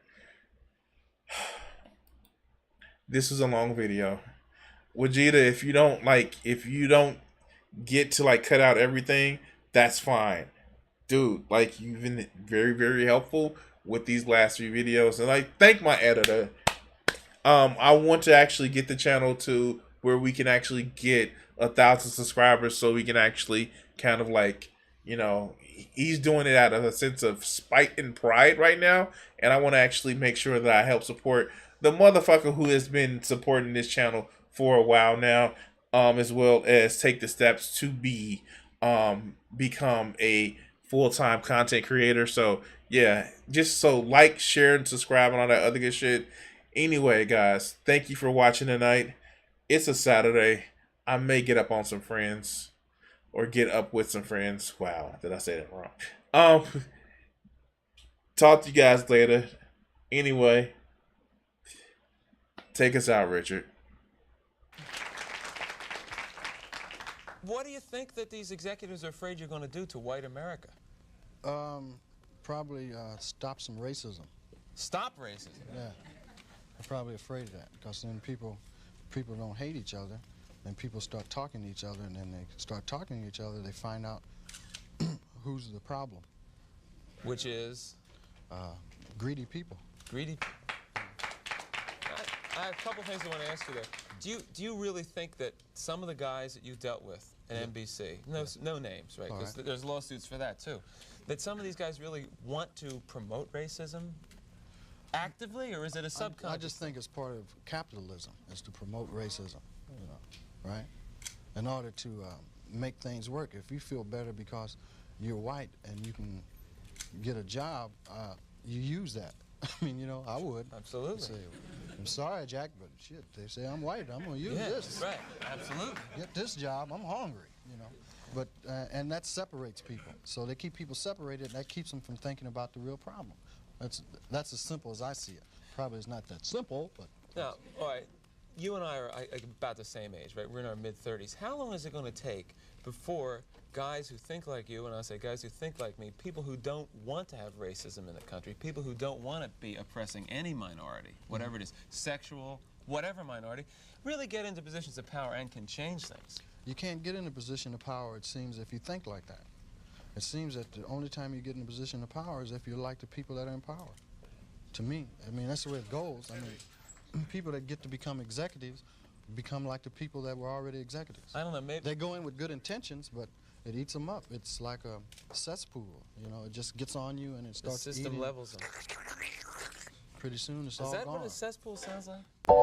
This is a long video. Vegeta, if you don't get to cut out everything, that's fine. Dude, you've been very, very helpful with these last few videos. And I thank my editor. I want to actually get the channel to where we can actually get 1,000 subscribers so we can actually kind of he's doing it out of a sense of spite and pride right now. And I want to actually make sure that I help support the motherfucker who has been supporting this channel for a while now, as well as take the steps to become a full-time content creator. So yeah, just like, share, and subscribe and all that other good shit. Anyway, guys, thank you for watching tonight. It's a Saturday. I may get up on some friends or get up with some friends. Wow, did I say that wrong? Talk to you guys later. Anyway, take us out, Richard. What do you think that these executives are afraid you're going to do to white America? Probably stop some racism. Stop racism? Yeah. They're probably afraid of that because then people don't hate each other. Then people start talking to each other, and then they start talking to each other, they find out who's the problem. Which is? Greedy people. Greedy. I have a couple things I want to ask you there. Do you really think that some of the guys that you dealt with and NBC. No names, right? Because there's lawsuits for that too. That some of these guys really want to promote racism actively, or is it a subconscious? I just think it's part of capitalism, is to promote racism, you know, right? In order to make things work. If you feel better because you're white and you can get a job, you use that. I mean, you know, I would. Absolutely. Say, I'm sorry, Jack, but shit, they say I'm white. I'm going to use this. Right, absolutely. Get this job. I'm hungry, you know. But and that separates people. So they keep people separated, and that keeps them from thinking about the real problem. That's as simple as I see it. Probably it's not that simple, but. Now, all right, you and I are about the same age, right? We're in our mid-30s. How long is it going to take before guys who think like you, and I say guys who think like me, people who don't want to have racism in the country, people who don't want to be oppressing any minority, whatever it is, sexual, whatever minority, really get into positions of power and can change things? You can't get in a position of power, it seems, if you think like that. It seems that the only time you get in a position of power is if you're like the people that are in power. To me, I mean, that's the way it goes. I mean, people that get to become executives become like the people that were already executives. I don't know, maybe... They go in with good intentions, but it eats them up. It's like a cesspool, you know, it just gets on you and it starts the system eating. Levels them. Pretty soon it's all Is that gone. what a cesspool sounds like? Yes.